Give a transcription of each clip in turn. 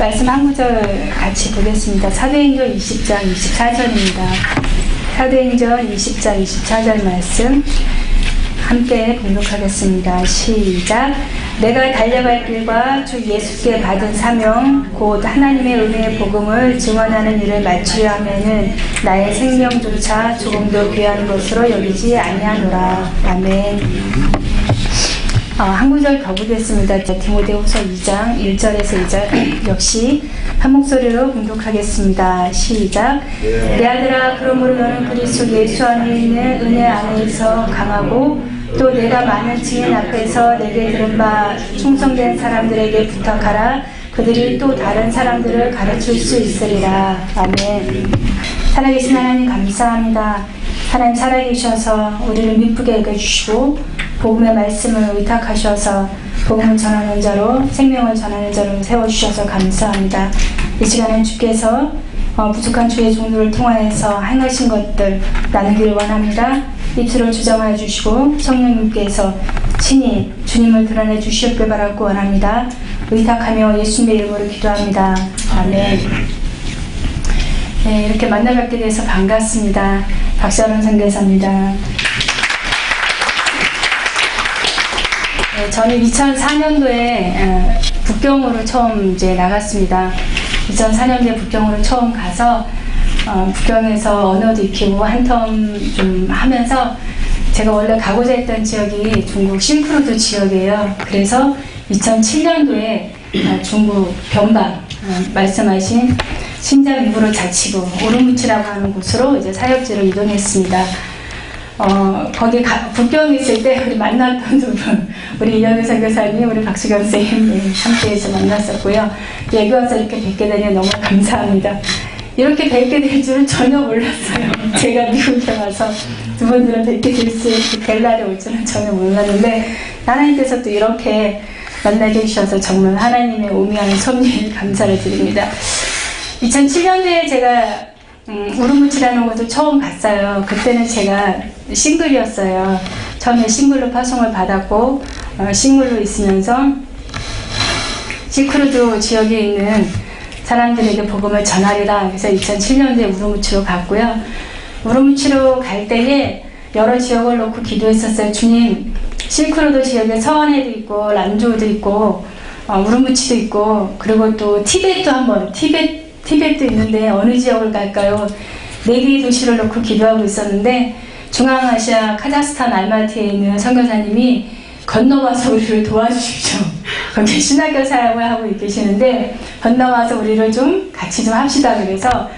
말씀 한 구절 같이 보겠습니다. 사도행전 20장 24절입니다. 사도행전 20장 24절 말씀 함께 봉독하겠습니다. 시작. 내가 달려갈 길과 주 예수께 받은 사명 곧 하나님의 은혜의 복음을 증언하는 일을 마치려 하면은 나의 생명조차 조금도 귀한 것으로 여기지 아니하노라. 아멘. 한 구절 더 보겠습니다. 디모데후서 2장 1절에서 2절 역시 한 목소리로 봉독하겠습니다. 시작. 내 아들아, 그러므로 너는 그리스도 예수 안에 있는 은혜 안에서 강하고 또 내가 많은 증인 앞에서 내게 들은 바 충성된 사람들에게 부탁하라. 그들이 또 다른 사람들을 가르칠 수 있으리라. 아멘. 살아계신 하나님 감사합니다. 하나님 살아계셔서 우리를 미쁘게 여겨주시고 복음의 말씀을 의탁하셔서 복음을 전하는 자로 생명을 전하는 자로 세워주셔서 감사합니다. 이 시간에 주께서 부족한 주의 종들을 통하여서 행하신 것들 나누기를 원합니다. 입술을 주장하여 주시고 성령님께서 친히 주님을 드러내 주시옵길 바라고 원합니다. 의탁하며 예수님의 이름으로 기도합니다. 아멘. 네, 이렇게 만나 뵙게 돼서 반갑습니다. 박샤론 선교사입니다. 네, 저는 2004년도에 북경으로 처음 이제 나갔습니다. 2004년도에 북경으로 처음 가서 북경에서 언어도 익히고 한텀 좀 하면서 제가 원래 가고자 했던 지역이 중국 싱크루드 지역이에요. 그래서 2007년도에 중국 변방 말씀하신 신장 위구르 자치구 우르무치라고 하는 곳으로 이제 사역지로 이동했습니다. 거기 북경에 있을 때 우리 만났던 두 분, 우리 이현우 선교사님, 우리 박수경 선생님 함께해서 만났었고요. 여기 와서 이렇게 뵙게 되니 너무 감사합니다. 이렇게 뵙게 될 줄은 전혀 몰랐어요. 제가 미국에 와서 두 분들을 뵙게 될 날이 올 줄은 전혀 몰랐는데 하나님께서 또 이렇게 만나게 해주셔서 정말 하나님의 오묘한 섭리에 감사를 드립니다. 2007년도에 제가 우르무치라는 곳을 처음 갔어요. 그때는 제가 싱글이었어요. 처음에 싱글로 파송을 받았고 싱글로 있으면서 시크루드 지역에 있는 사람들에게 복음을 전하리라. 그래서 2007년도에 우르무치로 갔고요. 우르무치로 갈 때에 여러 지역을 놓고 기도했었어요. 주님, 실크루드 지역에 서원에도 있고 란조도 있고 우르무치도 있고 그리고 또 티벳도 한번 티벳도 있는데 어느 지역을 갈까요? 4개의 도시를 놓고 기도하고 있었는데 중앙아시아 카자흐스탄 알마티에 있는 선교사님이 건너와서 우리를 도와주십시오. 거기 신학교 사역을 하고 계시는데 건너와서 우리를 좀 같이 좀 합시다. 그래서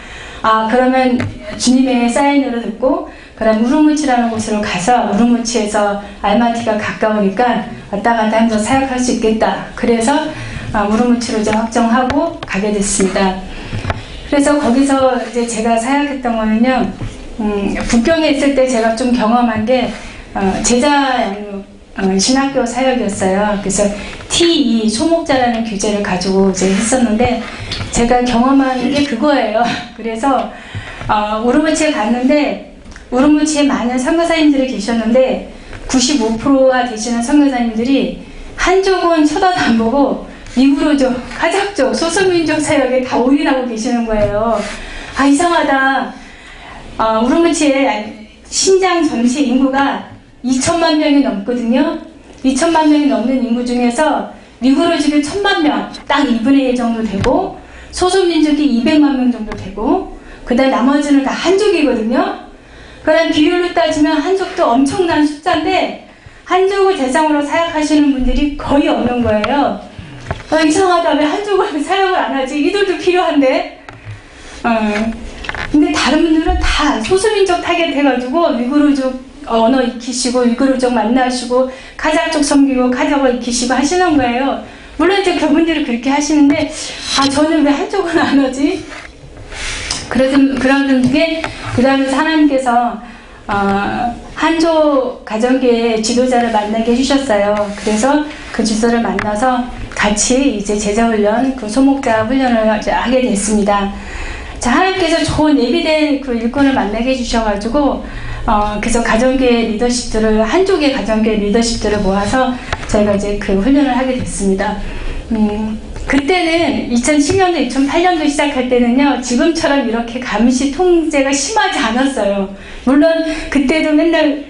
그러면 주님의 사인으로 듣고 그럼 우르무치라는 곳으로 가서 우르무치에서 알마티가 가까우니까 왔다 갔다 하면서 사역할 수 있겠다. 그래서 우르무치로 좀 확정하고 가게 됐습니다. 그래서 거기서 이제 제가 사역했던 거는요, 북경에 있을 때 제가 좀 경험한 게 제자 양육 신학교 사역이었어요. 그래서 T2 소목자라는 교재를 가지고 이제 했었는데 제가 경험한 게 그거예요. 그래서 우르무치에 갔는데 우르무치에 많은 선교사님들이 계셨는데 95%가 되시는 선교사님들이 한쪽은 쳐다도 안 보고 위구르족, 카자흐족, 소수민족 사역에 다 올인하고 계시는 거예요. 이상하다. 우르무치의 신장 전체 인구가 2천만 명이 넘거든요. 2천만 명이 넘는 인구 중에서 위구르족이 1,000만 명, 딱 2분의 1 정도 되고 소수민족이 200만 명 정도 되고 그 다음 나머지는 다 한족이거든요. 그런 비율로 따지면 한족도 엄청난 숫자인데 한족을 대상으로 사역하시는 분들이 거의 없는 거예요. 이상하다. 왜 한족을 사역을 안 하지? 이들도 필요한데. 근데 다른 분들은 다 소수민족 타겟해가지고 위구르족 언어 익히시고 위구르족 만나시고 카자흐족 섬기고 카자흐 익히시고 하시는 거예요. 물론 이제 그분들이 그렇게 하시는데 저는 왜 한족은 안 하지? 그러던 게 그 다음에 하나님께서 한족 가정교회 지도자를 만나게 해주셨어요. 그래서 그 지도자를 만나서 같이 이제 제자훈련, 그 소목자 훈련을 하게 됐습니다. 자, 하나님께서 좋은 예비된 그 일꾼을 만나게 해주셔가지고 그래서 가정교회 리더십들을 한족의 가정교회 리더십들을 모아서 저희가 이제 그 훈련을 하게 됐습니다. 그때는 2007년도, 2008년도 시작할 때는요, 지금처럼 이렇게 감시 통제가 심하지 않았어요. 물론 그때도 맨날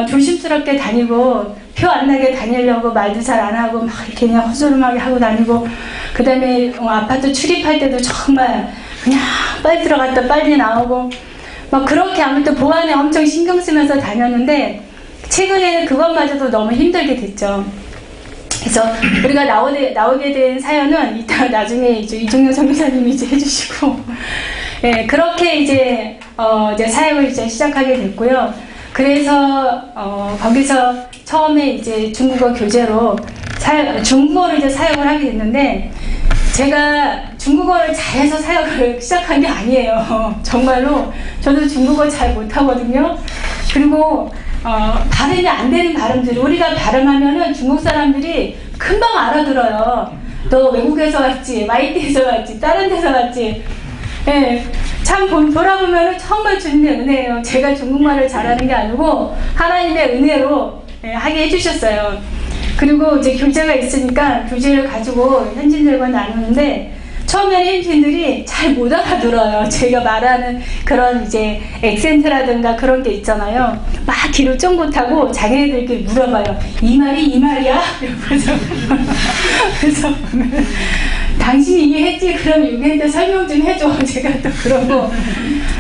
조심스럽게 다니고 표 안 나게 다니려고 말도 잘 안 하고 막 이렇게 그냥 허술하게 하고 다니고, 그 다음에 아파트 출입할 때도 정말 그냥 빨리 들어갔다 빨리 나오고 막 그렇게 아무튼 보안에 엄청 신경 쓰면서 다녔는데, 최근에는 그것마저도 너무 힘들게 됐죠. 그래서 우리가 나오게 된 사연은 이따 나중에 이제 이종영 선교사님이 이제 해주시고, 예, 그렇게 이제 사역을 이제 시작하게 됐고요. 그래서 거기서 처음에 이제 중국어 교재로 중국어를 이제 사역을 하게 됐는데, 제가 중국어를 잘해서 사역을 시작한 게 아니에요. 정말로 저도 중국어 잘 못하거든요. 그리고 발음이 안 되는 발음들, 우리가 발음하면은 중국 사람들이 금방 알아들어요. 너 외국에서 왔지, 마이티에서 왔지, 다른 데서 왔지. 예, 참 돌아보면은 정말 주님의 은혜예요. 제가 중국말을 잘하는 게 아니고 하나님의 은혜로 하게 해주셨어요. 그리고 이제 교재가 있으니까 교재를 가지고 현지인들과 나누는데, 처음에는 현지인들이 잘 못 알아들어요. 제가 말하는 그런 이제 액센트라든가 그런 게 있잖아요. 막 귀를 쫑긋하고 자기네들끼리 물어봐요. 이 말이 이 말이야? 그래서 당신이 이해했지? 그럼 여기한테 설명 좀 해줘. 제가 또 그러고,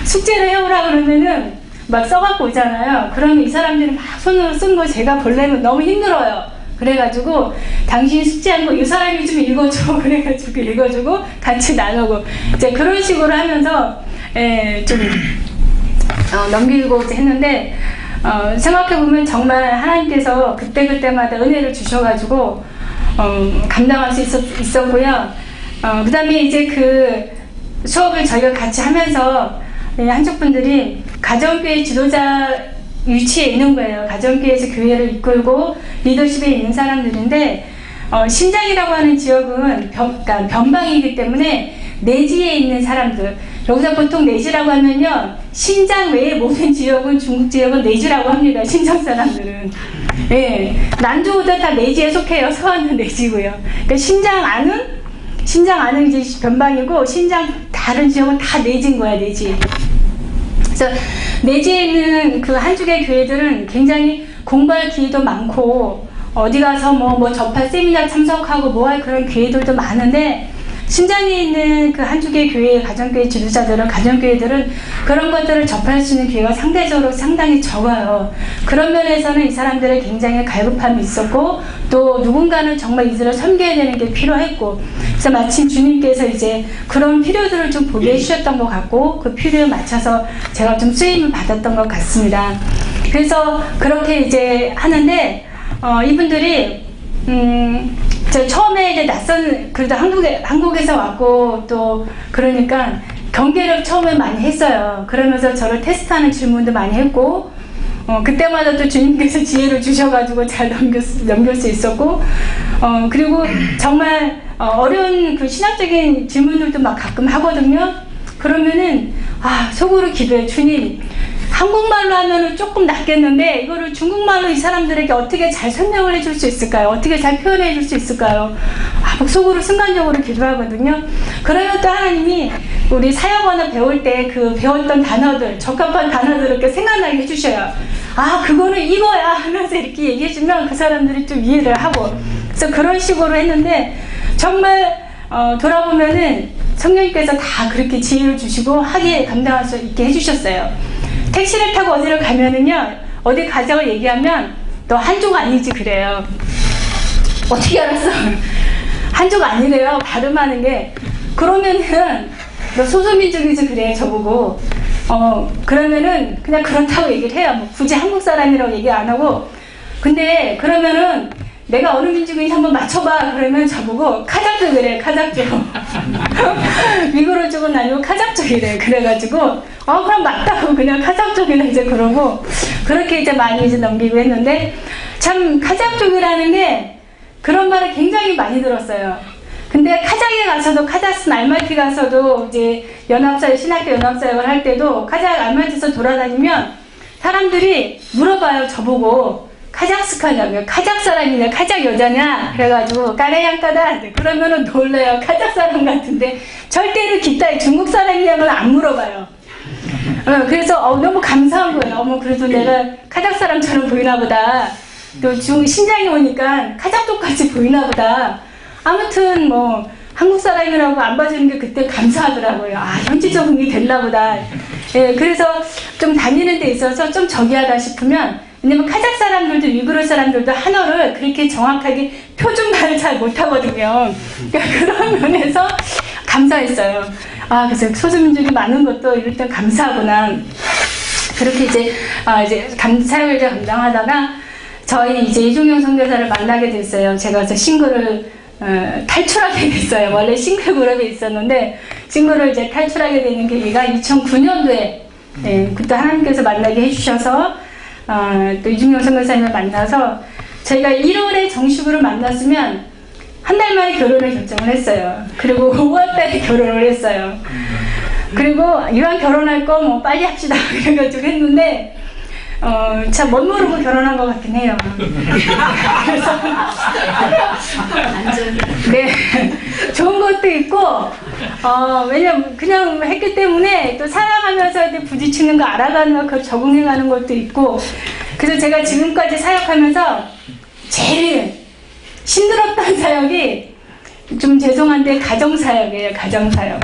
숙제를 해오라 그러면은 막 써갖고 오잖아요. 그러면 이 사람들이 막 손으로 쓴 거 제가 보려면 너무 힘들어요. 그래가지고 당신이 숙제한 거 이 사람이 좀 읽어줘. 그래가지고 읽어주고 같이 나누고 이제 그런 식으로 하면서 좀 넘기고 했는데, 생각해보면 정말 하나님께서 그때그때마다 은혜를 주셔가지고 감당할 수 있었고요. 그 다음에 이제 그 수업을 저희가 같이 하면서 한쪽 분들이 가정교회 지도자 위치에 있는 거예요. 가정교회에서 교회를 이끌고 리더십에 있는 사람들인데, 신장이라고 하는 지역은 그러니까 변방이기 때문에 내지에 있는 사람들, 여기서 보통 내지라고 하면요, 신장 외의 모든 지역은, 중국 지역은 내지라고 합니다. 신장 사람들은. 예, 난주보다 다 내지에 속해요. 서안은 내지고요. 그러니까 신장 안은 이제 변방이고, 신장 다른 지역은 다 내지인 거야, 내지. 그래서 내지에 있는 그 한쪽의 교회들은 굉장히 공부할 기회도 많고, 어디 가서 뭐 접할 세미나 참석하고 뭐 할 그런 기회들도 많은데, 신장에 있는 그 한쪽의 교회, 가정교회 지도자들은, 가정교회들은 그런 것들을 접할 수 있는 기회가 상대적으로 상당히 적어요. 그런 면에서는 이 사람들의 굉장히 갈급함이 있었고, 또 누군가는 정말 이들을 섬겨야 되는 게 필요했고, 그래서 마침 주님께서 이제 그런 필요들을 좀 보게 해주셨던 것 같고, 그 필요에 맞춰서 제가 좀 쓰임을 받았던 것 같습니다. 그래서 그렇게 이제 하는데, 이분들이 저 처음에 이제 그래도 한국에서 왔고, 또 그러니까 경계를 처음에 많이 했어요. 그러면서 저를 테스트하는 질문도 많이 했고, 그때마다 또 주님께서 지혜를 주셔가지고 잘 넘길 수 있었고, 그리고 정말 어려운 그 신학적인 질문들도 막 가끔 하거든요. 그러면은 속으로 기도해. 주님, 한국말로 하면은 조금 낫겠는데 이거를 중국말로 이 사람들에게 어떻게 잘 설명을 해줄 수 있을까요? 어떻게 잘 표현해 줄 수 있을까요? 막 속으로 순간적으로 기도하거든요. 그러면 또 하나님이 우리 사역 언어 배울 때 그 배웠던 단어들, 적합한 단어들을 이렇게 생각나게 해주셔요. 그거는 이거야 하면서 이렇게 얘기해주면 그 사람들이 좀 이해를 하고, 그래서 그런 식으로 했는데, 정말 돌아보면은 성령님께서 다 그렇게 지혜를 주시고 하게 감당할 수 있게 해주셨어요. 택시를 타고 어디를 가면은요, 어디 가자고 얘기하면 너 한족 아니지 그래요. 어떻게 알았어? 한족 아니래요. 발음하는 게. 그러면은 너 소수민족이지 그래 저보고. 그러면은 그냥 그렇다고 얘기를 해요. 뭐 굳이 한국 사람이라고 얘기 안 하고. 근데 그러면은 내가 어느 민족인지 한번 맞춰봐. 그러면 저보고 카자흐족이래. 카자흐족. 위구르 쪽은 아니고 카자흐족이래. 그래가지고 그럼 맞다고 그냥 카자흐족이라 이제 그러고, 그렇게 이제 많이 이제 넘기고 했는데, 참 카자흐족이라는 게 그런 말을 굉장히 많이 들었어요. 근데 카자흐에 가서도, 카자흐스탄 알마티 가서도 이제 신학교 연합사역을 할 때도 카자흐 알마티에서 돌아다니면 사람들이 물어봐요. 저보고 카자흐스탄이냐, 카자흐 사람이냐, 카자흐 여자냐, 그래가지고, 까레양까다. 그러면은 놀래요. 카자흐 사람 같은데, 절대로 기타에 중국 사람이냐면 안 물어봐요. 그래서, 너무 감사한 거예요. 어머, 그래도 내가 카자흐 사람처럼 보이나 보다. 또 신장에 오니까 카자흐족같이 보이나 보다. 아무튼, 뭐, 한국 사람이라고 안 봐주는 게 그때 감사하더라고요. 아, 현지 적응이 됐나 보다. 예, 그래서 좀 다니는 데 있어서 좀 저기하다 싶으면, 왜냐면 카자흐 사람들도 위구르 사람들도 한어를 그렇게 정확하게 표준말을 잘 못하거든요. 그러니까 그런 면에서 감사했어요. 아, 그래서 소수민족이 많은 것도 이럴 땐 감사하구나. 그렇게 이제 사역을 이제 감당하다가 저희 이제 이종용 선교사를 만나게 됐어요. 제가 그래서 싱글을 탈출하게 됐어요. 원래 싱글 그룹에 있었는데 싱글을 이제 탈출하게 되는 계기가 2009년도에 그때 하나님께서 만나게 해주셔서 또 이중용 선교사님을 만나서 저희가 1월에 정식으로 만났으면 한 달 만에 결혼을 결정을 했어요. 그리고 5월달에 결혼을 했어요. 그리고 이왕 결혼할 거 뭐 빨리 합시다 그래가지고 했는데 참 멋모르고 결혼한 것 같긴 해요. 그래서 네, 좋은 것도 있고 왜냐면 그냥 했기 때문에 또 사랑하면서 부딪히는 거 알아가는 거 적응해가는 것도 있고 그래서 제가 지금까지 사역하면서 제일 힘들었던 사역이 좀 죄송한데 가정사역이에요. 가정사역.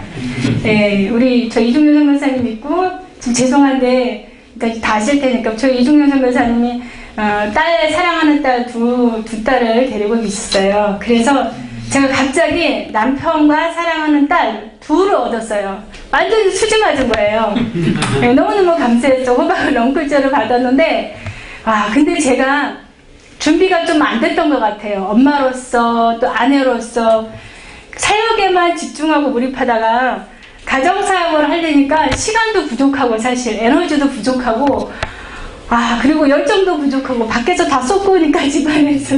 네, 저 이종윤 선교사님 있고 좀 죄송한데 그러니까 다 아실 테니까 저 이종윤 선교사님이 사랑하는 딸 두 딸을 데리고 계셨어요. 그래서 제가 갑자기 남편과 사랑하는 딸 둘을 얻었어요. 완전히 수지 맞은 거예요. 네, 너무너무 감사했죠. 호박을 넝쿨째를 받았는데 근데 제가 준비가 좀 안 됐던 것 같아요. 엄마로서 또 아내로서 사역에만 집중하고 몰입하다가 가정사역을 하려니까 시간도 부족하고 사실 에너지도 부족하고 그리고 열정도 부족하고 밖에서 다 쏟고 오니까 집안에서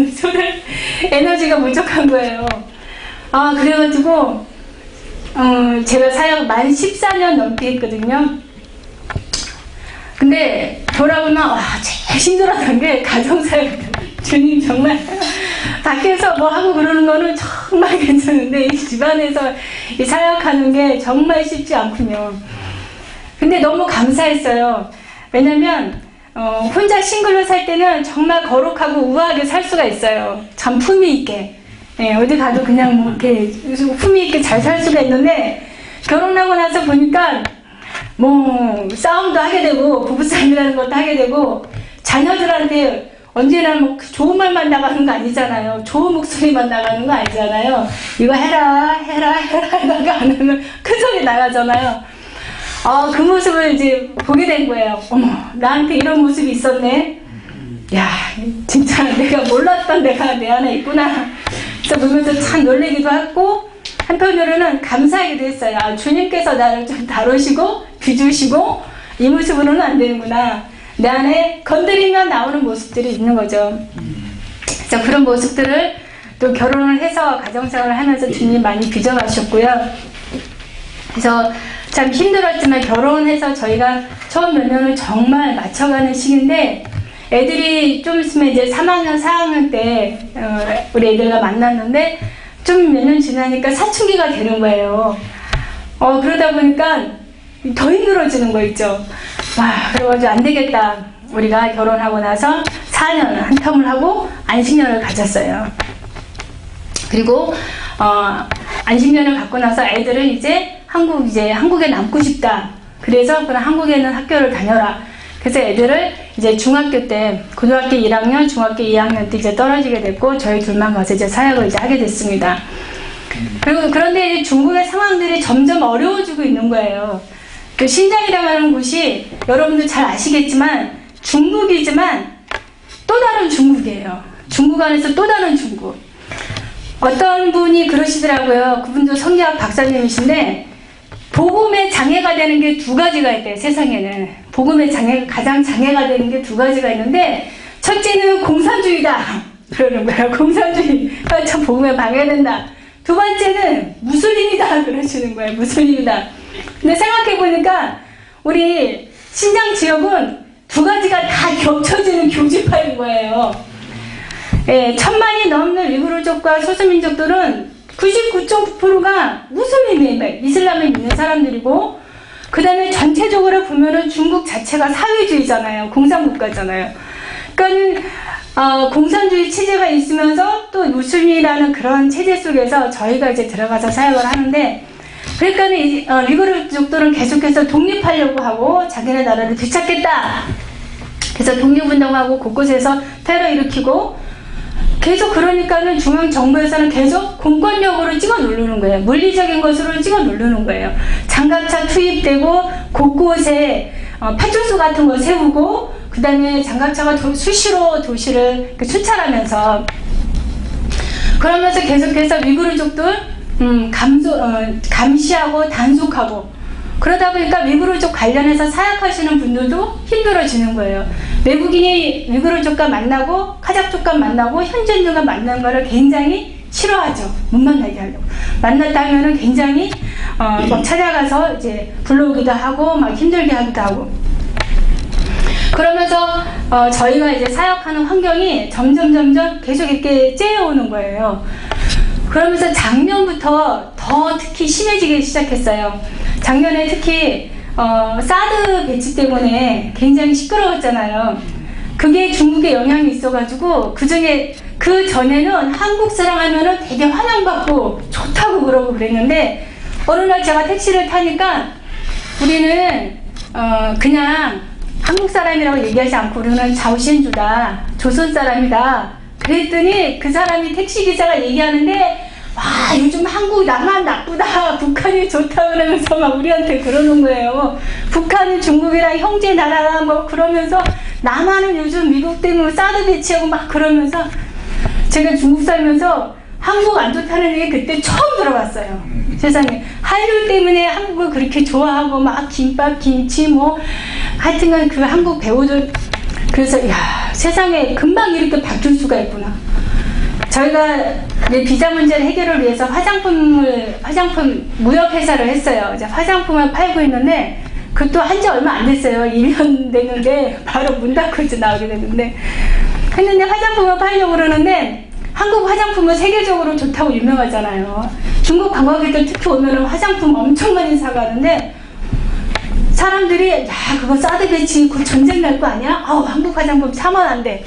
에너지가 부족한 거예요. 그래가지고 제가 사역 만 14년 넘게 했거든요. 근데 돌아보면 제일 힘들었던 게 가정사역. 주님 정말 밖에서 뭐 하고 그러는 거는 정말 괜찮은데 이 집안에서 이 사역하는 게 정말 쉽지 않군요. 근데 너무 감사했어요. 왜냐면 혼자 싱글로 살 때는 정말 거룩하고 우아하게 살 수가 있어요. 참 품위 있게. 어디 가도 그냥 뭐 이렇게 품위 있게 잘 살 수가 있는데 결혼하고 나서 보니까 뭐 싸움도 하게 되고 부부싸움이라는 것도 하게 되고 자녀들한테 언제나 뭐 좋은 말만 나가는 거 아니잖아요. 좋은 목소리만 나가는 거 아니잖아요. 이거 해라 하다가 안 하면 큰 소리 나가잖아요. 그 모습을 이제 보게 된 거예요. 어머, 나한테 이런 모습이 있었네. 야, 진짜 내가 몰랐던 내가 내 안에 있구나. 그래서 보면서 참 놀래기도 하고 한편으로는 감사하기도 했어요. 주님께서 나를 좀 다루시고 비주시고 이 모습으로는 안 되는구나. 내 안에 건드리면 나오는 모습들이 있는 거죠. 그래서 그런 모습들을 또 결혼을 해서 가정생활을 하면서 주님 많이 빚어가셨고요. 그래서 참 힘들었지만 결혼해서 저희가 처음 몇 년을 정말 맞춰가는 시기인데 애들이 좀 있으면 이제 3학년, 4학년 때 우리 애들과 만났는데 좀 몇 년 지나니까 사춘기가 되는 거예요. 그러다 보니까 더 힘들어지는 거 있죠. 그래가지고 안 되겠다. 우리가 결혼하고 나서 4년 한 텀을 하고 안식년을 가졌어요. 그리고 안식년을 갖고 나서 애들은 이제 한국에 남고 싶다. 그래서 그럼 한국에 있는 학교를 다녀라. 그래서 애들을 이제 중학교 때 고등학교 1학년, 중학교 2학년 때 이제 떨어지게 됐고 저희 둘만 가서 이제 사역을 이제 하게 됐습니다. 그리고 그런데 중국의 상황들이 점점 어려워지고 있는 거예요. 그 신장이라는 곳이 여러분들 잘 아시겠지만 중국이지만 또 다른 중국이에요. 중국 안에서 또 다른 중국. 어떤 분이 그러시더라고요. 그분도 성리학 박사님이신데 복음의 장애가 되는 게 두 가지가 있대요. 세상에는 복음의 가장 장애가 되는 게 두 가지가 있는데 첫째는 공산주의다 그러는 거예요. 공산주의가 참 복음에 방해된다. 두 번째는 무슬림이다 그러시는 거예요. 무슬림이다. 근데 생각해보니까 우리 신장 지역은 두 가지가 다 겹쳐지는 교집합인 거예요. 예, 1000만이 넘는 위구르족과 소수민족들은 99.9%가 무슬림이에요. 이슬람을 믿는 사람들이고, 그 다음에 전체적으로 보면은 중국 자체가 사회주의잖아요. 공산국가잖아요. 그러니까 공산주의 체제가 있으면서 또 무슬림이라는 그런 체제 속에서 저희가 이제 들어가서 사역을 하는데, 그러니까 위구르족들은 계속해서 독립하려고 하고 자기네 나라를 되찾겠다. 그래서 독립운동하고 곳곳에서 테러 일으키고 계속, 그러니까는 중앙정부에서는 계속 공권력으로 찍어 누르는 거예요. 물리적인 것으로 찍어 누르는 거예요. 장갑차 투입되고 곳곳에 파출소 같은 거 세우고, 그 다음에 장갑차가 수시로 도시를 순찰하면서, 그러면서 계속해서 위구르족들 감시하고 단속하고, 그러다 보니까 위구르족 관련해서 사역하시는 분들도 힘들어지는 거예요. 외국인이 위구르족과 만나고 카자흐족과 만나고 현지인들과 만나는 거를 굉장히 싫어하죠. 못 만나게 하려고. 만났다 하면은 굉장히 막 찾아가서 이제 불러오기도 하고 막 힘들게 하기도 하고. 그러면서 저희가 이제 사역하는 환경이 점점 계속 이렇게 째어오는 거예요. 그러면서 작년부터 더 특히 심해지기 시작했어요. 작년에 특히 사드 배치 때문에 굉장히 시끄러웠잖아요. 그게 중국에 영향이 있어가지고, 그 전에는 한국 사람 하면은 되게 환영받고 좋다고 그러고 그랬는데, 어느 날 제가 택시를 타니까 우리는 그냥 한국 사람이라고 얘기하지 않고 우리는 자오신주다, 조선 사람이다. 그랬더니 그 사람이 택시기사가 얘기하는데, 와, 요즘 한국 나만 나쁘다, 북한이 좋다 그러면서 막 우리한테 그러는 거예요. 북한은 중국이랑 형제 나라라 뭐 그러면서, 남한은 요즘 미국 때문에 사드 배치하고 막 그러면서, 제가 중국 살면서 한국 안 좋다는 얘기 그때 처음 들어봤어요. 세상에. 한류 때문에 한국을 그렇게 좋아하고 막 김밥, 김치 뭐 하여튼간 그 한국 배우들, 그래서 야, 세상에 금방 이렇게 바뀔 수가 있구나. 저희가 비자 문제를 해결을 위해서 화장품 무역회사를 했어요. 이제 화장품을 팔고 있는데, 그것도 한지 얼마 안 됐어요. 1년 됐는데 바로 문 닫고 이제 나오게 됐는데, 했는데 화장품을 팔려고 그러는데, 한국 화장품은 세계적으로 좋다고 유명하잖아요. 중국 관광객들 특히 오면은 화장품 엄청 많이 사가는데, 사람들이 야, 그거 사드 배치 곧 전쟁 날 거 아니야? 한국 화장품 사면 안 돼.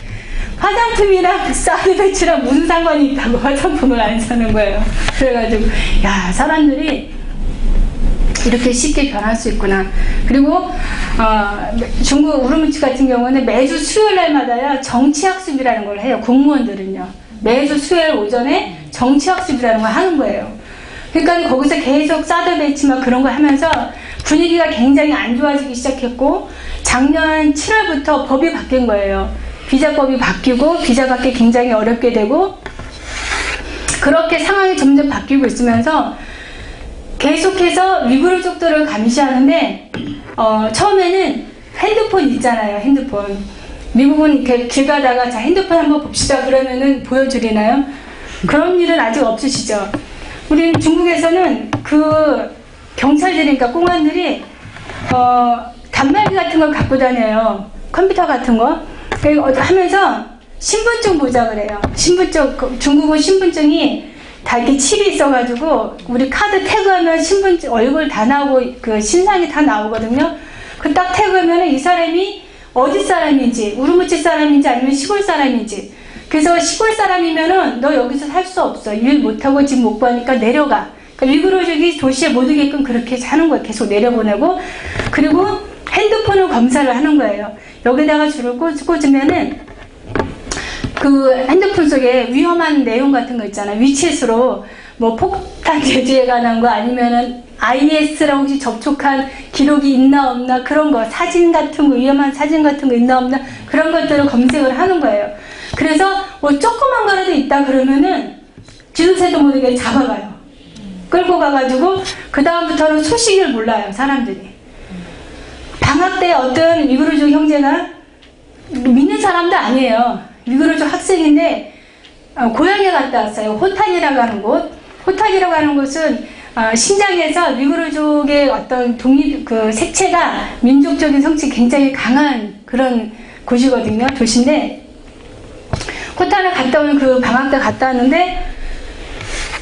화장품이랑 사드 배치랑 무슨 상관이 있다고 화장품을 안 사는 거예요. 그래가지고 야, 사람들이 이렇게 쉽게 변할 수 있구나. 그리고 중국 우르무치 같은 경우는 매주 수요일 날마다요 정치학습이라는 걸 해요. 공무원들은요 매주 수요일 오전에 정치학습이라는 걸 하는 거예요. 그러니까 거기서 계속 사드 배치 막 그런 거 하면서 분위기가 굉장히 안 좋아지기 시작했고, 작년 7월부터 법이 바뀐 거예요. 비자법이 바뀌고 비자 받기 굉장히 어렵게 되고, 그렇게 상황이 점점 바뀌고 있으면서 계속해서 위구르족들을 감시하는데, 처음에는 핸드폰 있잖아요. 핸드폰. 미국은 이렇게 길 가다가 자 핸드폰 한번 봅시다 그러면은 보여주리나요? 그런 일은 아직 없으시죠? 우리 중국에서는 그 경찰들이니까 공안들이 단말기 같은 걸 갖고 다녀요. 컴퓨터 같은 거. 하면서 신분증 보자 그래요. 신분증, 중국은 신분증이 다 이렇게 칩이 있어가지고 우리 카드 태그하면 신분증 얼굴 다 나오고 그 신상이 다 나오거든요. 그 딱 태그하면 이 사람이 어디 사람인지, 우르무치 사람인지 아니면 시골 사람인지. 그래서 시골 사람이면은 너 여기서 살 수 없어. 일 못하고 집 못 구하니까 내려가. 그러니까 위구르족이 도시에 못 오게끔 그렇게 하는 거예요. 계속 내려보내고. 그리고 핸드폰을 검사를 하는 거예요. 여기다가 줄을 꽂으면은 그 핸드폰 속에 위험한 내용 같은 거 있잖아요. 위챗으로 뭐 폭탄 제재에 관한 거 아니면은 IS랑 혹시 접촉한 기록이 있나 없나 그런 거, 사진 같은 거, 위험한 사진 같은 거 있나 없나 그런 것들을 검색을 하는 거예요. 그래서 뭐 조그만 거라도 있다 그러면은 지도새도 모르게 잡아가요. 끌고 가가지고 그 다음부터는 소식을 몰라요. 사람들이. 방학 때 어떤 위구르족 형제가 믿는 사람도 아니에요. 위구르족 학생인데 고향에 갔다 왔어요. 호탄이라고 하는 곳. 호탄이라고 하는 곳은 신장에서 위구르족의 어떤 독립 그 색채가 민족적인 성질이 굉장히 강한 그런 곳이거든요. 도시인데 호탄을 갔다 오는 그 방학 때 갔다 왔는데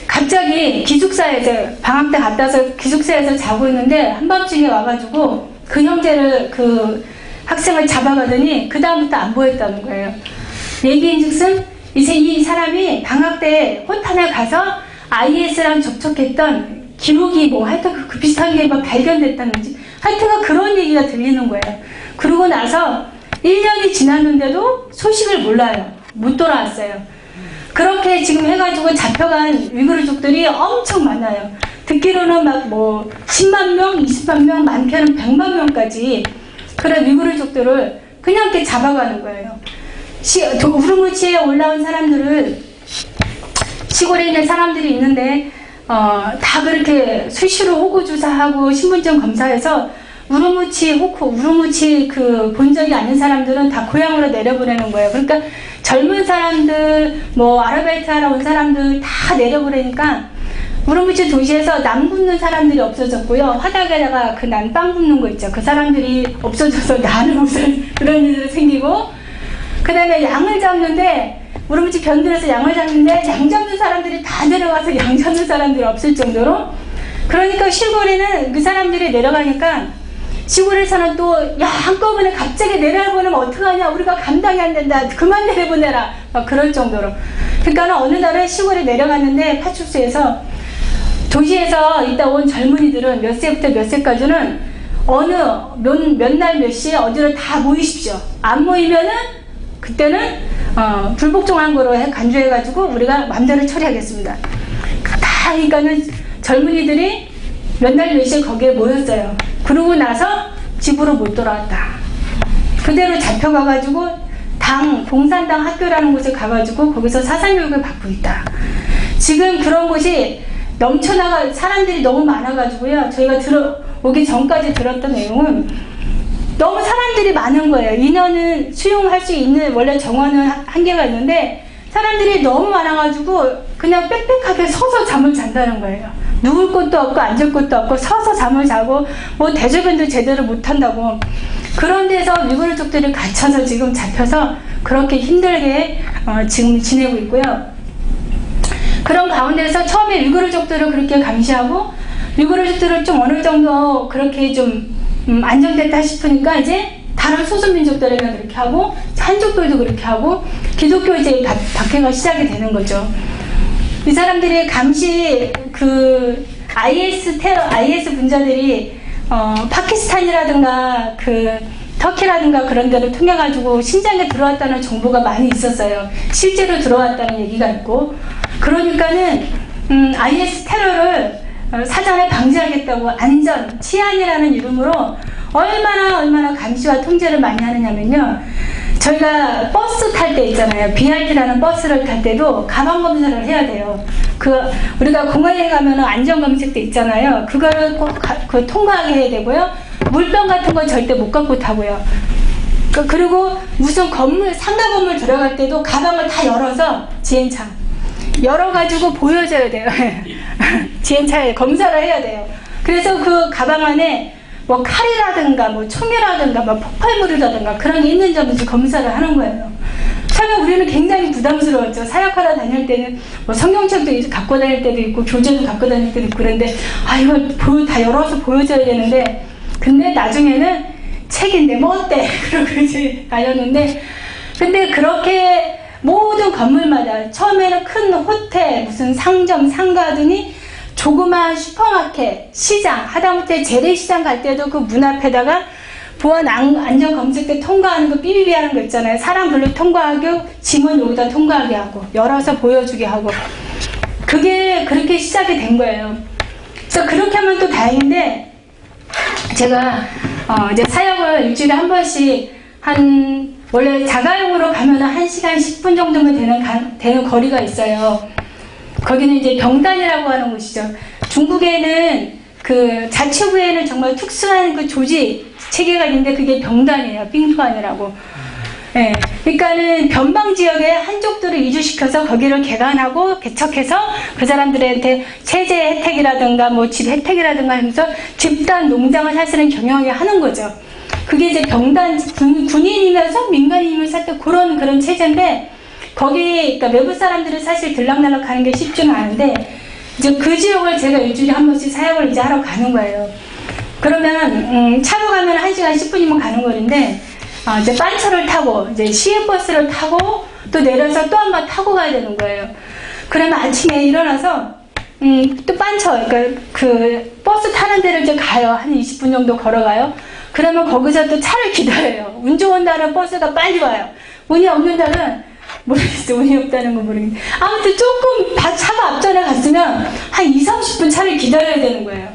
갑자기 기숙사에서 방학 때 갔다 와서 기숙사에서 자고 있는데 한밤중에 와가지고 그 형제를 그 학생을 잡아가더니 그 다음부터 안 보였다는 거예요. 얘기인즉슨 이제 이 사람이 방학 때 호탄에 가서 IS랑 접촉했던 기록이 뭐 하여튼 그 비슷한 게 뭐 발견됐다는지 하여튼 그런 얘기가 들리는 거예요. 그러고 나서 1년이 지났는데도 소식을 몰라요. 못 돌아왔어요. 그렇게 지금 해가지고 잡혀간 위구르족들이 엄청 많아요. 듣기로는 막 뭐 10만 명, 20만 명, 많게는 100만 명까지 그런 위구르족들을 그냥 이렇게 잡아가는 거예요. 우르무치에 올라온 사람들을 시골에 있는 사람들이 있는데 다 그렇게 수시로 호구조사하고 신분증 검사해서 우르무치 그 본 적이 아닌 사람들은 다 고향으로 내려보내는 거예요. 그러니까 젊은 사람들, 뭐 아르바이트하러 온 사람들 다 내려보내니까 우르무치 도시에서 남 굽는 사람들이 없어졌고요. 화덕에다가 그 난 빵 굽는 거 있죠. 그 사람들이 없어져서 나는 무슨 그런 일들이 생기고, 그 다음에 양을 잡는데 우르무치 변두에서 양을 잡는데 양 잡는 사람들이 다 내려가서 양 잡는 사람들이 없을 정도로, 그러니까 시골에는 그 사람들이 내려가니까 시골에서는 또 야 한꺼번에 갑자기 내려보내면 어떡하냐, 우리가 감당이 안 된다, 그만 내려보내라, 막 그럴 정도로. 그러니까 어느 날은 시골에 내려갔는데 파출소에서 도시에서 있다 온 젊은이들은 몇 세부터 몇 세까지는 어느 몇 날 몇 시에 어디로 다 모이십시오. 안 모이면은 그때는 불복종한 거로 간주해가지고 우리가 맘대로 처리하겠습니다. 다 그러니까는 젊은이들이 몇 날 몇 시에 거기에 모였어요. 그러고 나서 집으로 못 돌아왔다. 그대로 잡혀가가지고 봉산당 학교라는 곳에 가가지고 거기서 사상교육을 받고 있다. 지금 그런 곳이 넘쳐나가 사람들이 너무 많아가지고요. 저희가 오기 전까지 들었던 내용은 너무 사람들이 많은 거예요. 인원은 수용할 수 있는 원래 정원은 한계가 있는데 사람들이 너무 많아가지고 그냥 빽빽하게 서서 잠을 잔다는 거예요. 누울 곳도 없고 앉을 곳도 없고 서서 잠을 자고 뭐 대조변도 제대로 못한다고. 그런 데서 위구르족들이 갇혀서 지금 잡혀서 그렇게 힘들게 지금 지내고 있고요. 그런 가운데서 처음에 위구르족들을 그렇게 감시하고 위구르족들을 좀 어느 정도 그렇게 좀 안정됐다 싶으니까 이제 다른 소수민족들에게 그렇게 하고 한족들도 그렇게 하고 기독교 이제 박해가 시작이 되는 거죠. 이 사람들이 감시 그 IS 분자들이 파키스탄이라든가 그 터키라든가 그런 데를 통해 가지고 신장에 들어왔다는 정보가 많이 있었어요. 실제로 들어왔다는 얘기가 있고, 그러니까는 IS 테러를 사전에 방지하겠다고 안전, 치안이라는 이름으로 얼마나 감시와 통제를 많이 하느냐면요. 저희가 버스 탈 때 있잖아요. BRT라는 버스를 탈 때도 가방 검사를 해야 돼요. 우리가 공항에 가면 안전검색대 있잖아요. 그거를 꼭 통과하게 해야 되고요. 물병 같은 건 절대 못 갖고 타고요. 그리고 무슨 상가 건물 들어갈 때도 가방을 다 열어서 지엔차 열어가지고 보여줘야 돼요. 지엔차에 검사를 해야 돼요. 그래서 그 가방 안에 뭐 칼이라든가 뭐 총이라든가 뭐 폭발물이라든가 그런 게 있는지 없는지 검사를 하는 거예요. 처음에 우리는 굉장히 부담스러웠죠. 사역하러 다닐 때는 뭐 성경책도 갖고 다닐 때도 있고 교재도 갖고 다닐 때도 있고 그런데 이걸 다 열어서 보여줘야 되는데, 근데 나중에는 책인데 뭐 어때? 그러고 이제 다녔는데, 근데 그렇게 모든 건물마다 처음에는 큰 호텔, 무슨 상점, 상가 하더니 조그마한 슈퍼마켓, 시장, 하다못해 재래시장 갈 때도 그 문 앞에다가 보안 안전검색대 통과하는 거 삐삐삐 하는 거 있잖아요. 사람 별로 통과하고 짐은 여기다 통과하게 하고 열어서 보여주게 하고, 그게 그렇게 시작이 된 거예요. 그래서 그렇게 하면 또 다행인데, 제가 이제 사역을 일주일에 한 번씩 원래 자가용으로 가면 1시간 10분 정도면 되는 거리가 있어요. 거기는 이제 병단이라고 하는 곳이죠. 중국에는 그 자치구에는 정말 특수한 그 조직 체계가 있는데 그게 병단이에요. 빙투안이라고. 예. 그러니까는 변방 지역에 한족들을 이주시켜서 거기를 개간하고 개척해서 그 사람들한테 체제 혜택이라든가 뭐 집 혜택이라든가 하면서 집단 농장을 사실은 경영하게 하는 거죠. 그게 이제 병단 군인이면서 민간인이면서 하여튼 그런 체제인데 거기 그러니까 외부 사람들은 사실 들락날락 가는 게 쉽지는 않은데 이제 그 지역을 제가 일주일에 한 번씩 사역을 이제 하러 가는 거예요. 그러면 차로 가면 1시간 10분이면 가는 거리인데 이제 빤차를 타고 이제 시외버스를 타고 또 내려서 또 한 번 타고 가야 되는 거예요. 그러면 아침에 일어나서 또 빤차 그러니까 그 버스 타는 데를 이제 가요. 한 20분 정도 걸어가요. 그러면 거기서 또 차를 기다려요. 운 좋은 날은 버스가 빨리 와요. 운이 없는 날은 모르겠어요. 운이 없다는 건 모르겠는데 아무튼 조금 차가 앞전에 갔으면 한 20-30분 차를 기다려야 되는 거예요.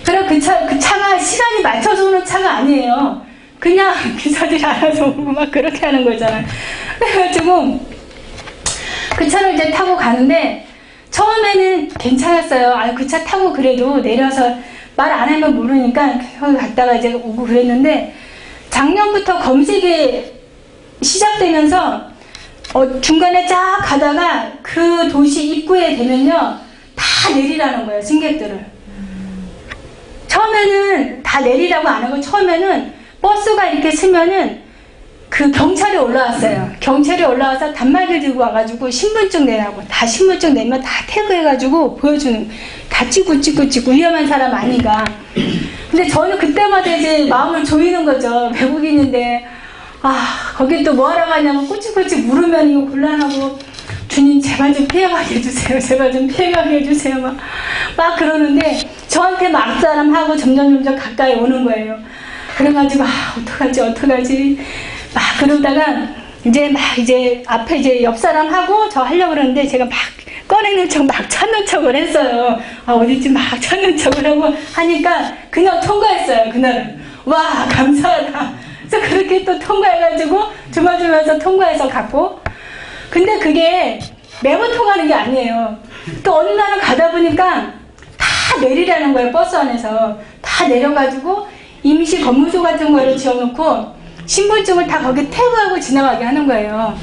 그럼 그 차가 시간이 맞춰서 오는 차가 아니에요. 그냥 기사들이 알아서 오고 막 그렇게 하는 거잖아요. 그래가지고 그 차를 이제 타고 가는데 처음에는 괜찮았어요. 그 차 타고 그래도 내려서 말 안 하면 모르니까 거기 갔다가 이제 오고 그랬는데 작년부터 검색이 시작되면서 중간에 쫙 가다가 그 도시 입구에 되면요 다 내리라는 거예요. 승객들을. 처음에는 다 내리라고 안 하고 처음에는 버스가 이렇게 쓰면은 그 경찰이 올라왔어요. 경찰이 올라와서 단말기를 들고 와가지고 신분증 내라고 다 신분증 내면 다 태그해가지고 보여주는 다 찍고 위험한 사람 아니가. 근데 저는 그때마다 이제 마음을 조이는 거죠. 외국인인데 거기 또 뭐하러 가냐고 꼬치꼬치 물으면 이거 곤란하고 주님 제발 좀 피해가게 해주세요. 제발 좀 피해가게 해주세요. 막 그러는데 저한테 막 사람하고 점점 가까이 오는 거예요. 그래가지고 어떡하지 막 그러다가 이제 앞에 이제 옆 사람하고 저 하려고 그러는데 제가 막 꺼내는 척 막 찾는 척을 했어요. 어디지 막 찾는 척을 하고 하니까 그냥 통과했어요. 그날은. 와 감사하다. 그래서 그렇게 또 통과해가지고 주마주면서 통과해서 갔고 근데 그게 매번 통하는 게 아니에요. 또 어느 날은 가다 보니까 다 내리라는 거예요. 버스 안에서 다 내려가지고 임시 검문소 같은 거를 지어놓고 신분증을 다 거기 태그하고 지나가게 하는 거예요.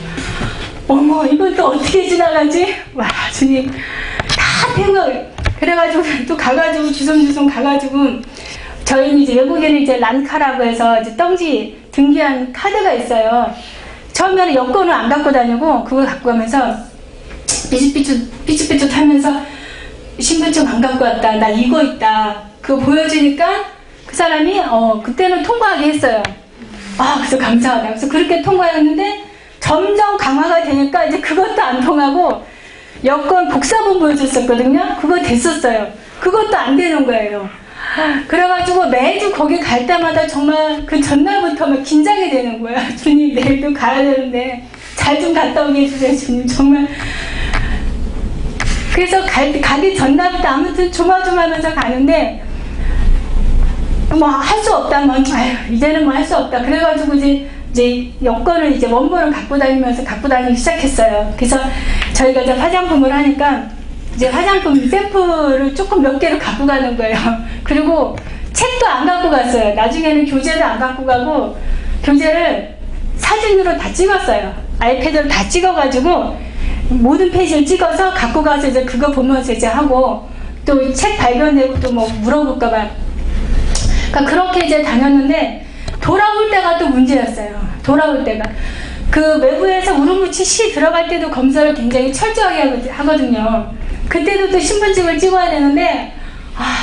어머 이건 또 어떻게 지나가지? 와 주님 다 태그. 그래가지고 또 가가지고 주섬주섬 가가지고 저희는 이제 외국에는 이제 란카라고 해서 이제 떵지 등기한 카드가 있어요. 처음에는 여권을 안 갖고 다니고 그걸 갖고 가면서 삐죽삐죽 하면서 신분증 안 갖고 왔다. 나 이거 있다. 그거 보여주니까 그 사람이 그때는 통과하게 했어요. 그래서 감사하다. 그래서 그렇게 통과했는데 점점 강화가 되니까 이제 그것도 안 통하고 여권 복사본 보여줬었거든요. 그거 됐었어요. 그것도 안 되는 거예요. 그래가지고 매주 거기 갈 때마다 정말 그 전날부터 막 긴장이 되는 거야. 주님 내일도 가야 되는데 잘 좀 갔다 오게 해주세요. 주님 정말. 그래서 가기 전날부터 아무튼 조마조마하면서 가는데 뭐 할 수 없다. 이제는 뭐 할 수 없다. 그래가지고 이제 여권을 이제 원본을 갖고 다니기 시작했어요. 그래서 저희가 이제 화장품을 하니까 이제 화장품 샘플을 조금 몇 개를 갖고 가는 거예요. 그리고 책도 안 갖고 갔어요. 나중에는 교재도 안 갖고 가고 교재를 사진으로 다 찍었어요. 아이패드로 다 찍어가지고 모든 페이지를 찍어서 갖고 가서 이제 그거 보면서 이제 하고 또 책 발견되고 또 뭐 물어볼까봐. 그러니까 그렇게 이제 다녔는데 돌아올 때가 또 문제였어요. 돌아올 때가. 그 외부에서 우르무치 시 들어갈 때도 검사를 굉장히 철저하게 하거든요. 그때도 또 신분증을 찍어야 되는데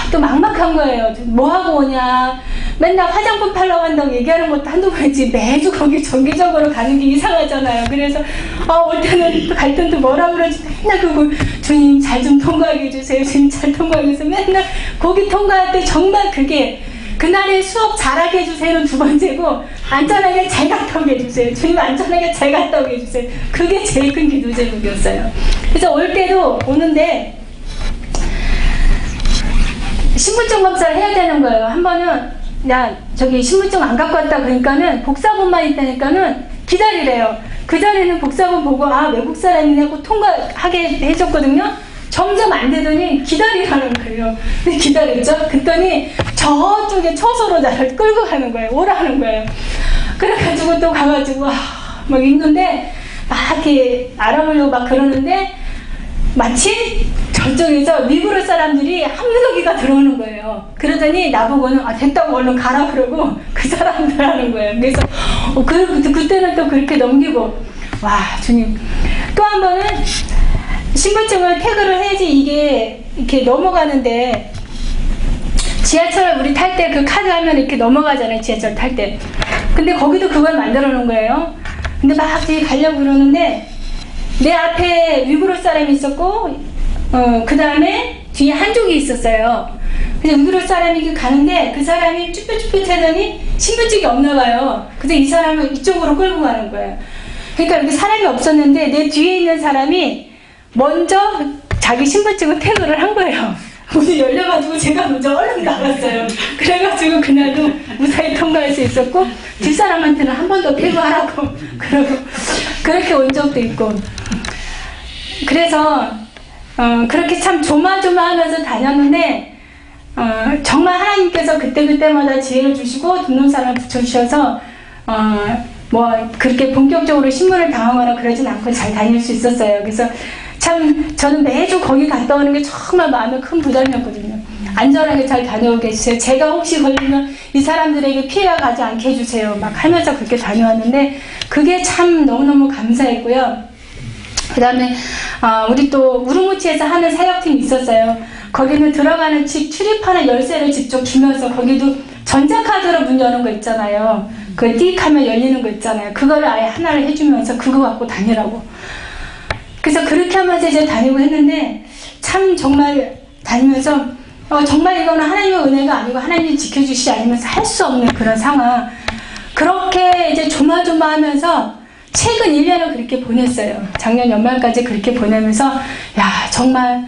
또 막막한 거예요. 뭐 하고 오냐. 맨날 화장품 팔러 간다고 얘기하는 것도 한두 번이지 매주 거기 정기적으로 가는 게 이상하잖아요. 그래서 올 때는 갈 때는 또 뭐라 그러지. 맨날 그거 주님 잘 좀 통과하게 해주세요. 주님 잘 통과하게 해주세요. 맨날 거기 통과할 때 정말 그게 그날의 수업 잘하게 해주세요는 두 번째고 안전하게 잘 갔다 오게 해주세요. 주님 안전하게 잘 갔다 오게 해주세요. 그게 제일 큰 기도 제목이었어요. 그래서 올 때도 오는데 신분증 검사를 해야 되는 거예요. 한 번은 야 저기 신분증 안 갖고 왔다 그러니까는 복사본만 있다니까는 기다리래요. 그 자리는 복사본 보고 외국 사람이네 하고 통과하게 해줬거든요. 점점 안 되더니 기다리라는 거예요. 근데 기다렸죠? 그랬더니 저쪽에 초소로 나를 끌고 가는 거예요. 오라는 거예요. 그래가지고 또 가가지고 막 있는데 막 이렇게 알아보려고 막 그러는데 마침 저쪽에서 미국으로 사람들이 한무더기가 들어오는 거예요. 그러더니 나보고는 됐다고 얼른 가라 그러고 그 사람들 하는 거예요. 그래서 그때는 또 그렇게 넘기고, 와 주님. 또 한 번은 신분증을 태그를 해야지 이게 이렇게 넘어가는데, 지하철을 우리 탈 때 그 카드 하면 이렇게 넘어가잖아요. 지하철 탈 때. 근데 거기도 그걸 만들어 놓은 거예요. 근데 막 뒤에 가려고 그러는데 내 앞에 위구르 사람이 있었고, 그 다음에 뒤에 한족이 있었어요. 그래서 위구르 사람이 가는데 그 사람이 쭈뼛쭈뼛 하더니 신분증이 없나 봐요. 그래서 이 사람을 이쪽으로 끌고 가는 거예요. 그러니까 이렇게 사람이 없었는데 내 뒤에 있는 사람이 먼저 자기 신분증을 태그를 한 거예요. 문이 열려가지고 제가 먼저 얼른 나갔어요. 그래가지고 그날도 무사히 통과할 수 있었고, 뒷사람한테는 한 번 더 태그하라고 그러고 그렇게 온 적도 있고. 그래서 그렇게 참 조마조마하면서 다녔는데, 정말 하나님께서 그때그때마다 지혜를 주시고 돕는 사람을 붙여주셔서 뭐 그렇게 본격적으로 신문을 당하거나 그러진 않고 잘 다닐 수 있었어요. 그래서 참 저는 매주 거기 갔다 오는 게 정말 마음에 큰 부담이었거든요. 안전하게 잘 다녀오게 해주세요. 제가 혹시 걸리면 이 사람들에게 피해가 가지 않게 해주세요. 막 하면서 그렇게 다녀왔는데 그게 참 너무너무 감사했고요. 그 다음에 우리 또 우르무치에서 하는 사역팀이 있었어요. 거기는 들어가는 집 출입하는 열쇠를 직접 주면서, 거기도 전자카드로 문 여는 거 있잖아요. 그 띡 하면 열리는 거 있잖아요. 그거를 아예 하나를 해주면서 그거 갖고 다니라고. 그래서 그렇게 하면서 이제 다니고 했는데, 참 정말 다니면서 정말 이거는 하나님의 은혜가 아니고 하나님이 지켜주시지 않으면서 할 수 없는 그런 상황, 그렇게 이제 조마조마하면서 최근 1년을 그렇게 보냈어요. 작년 연말까지 그렇게 보내면서 야 정말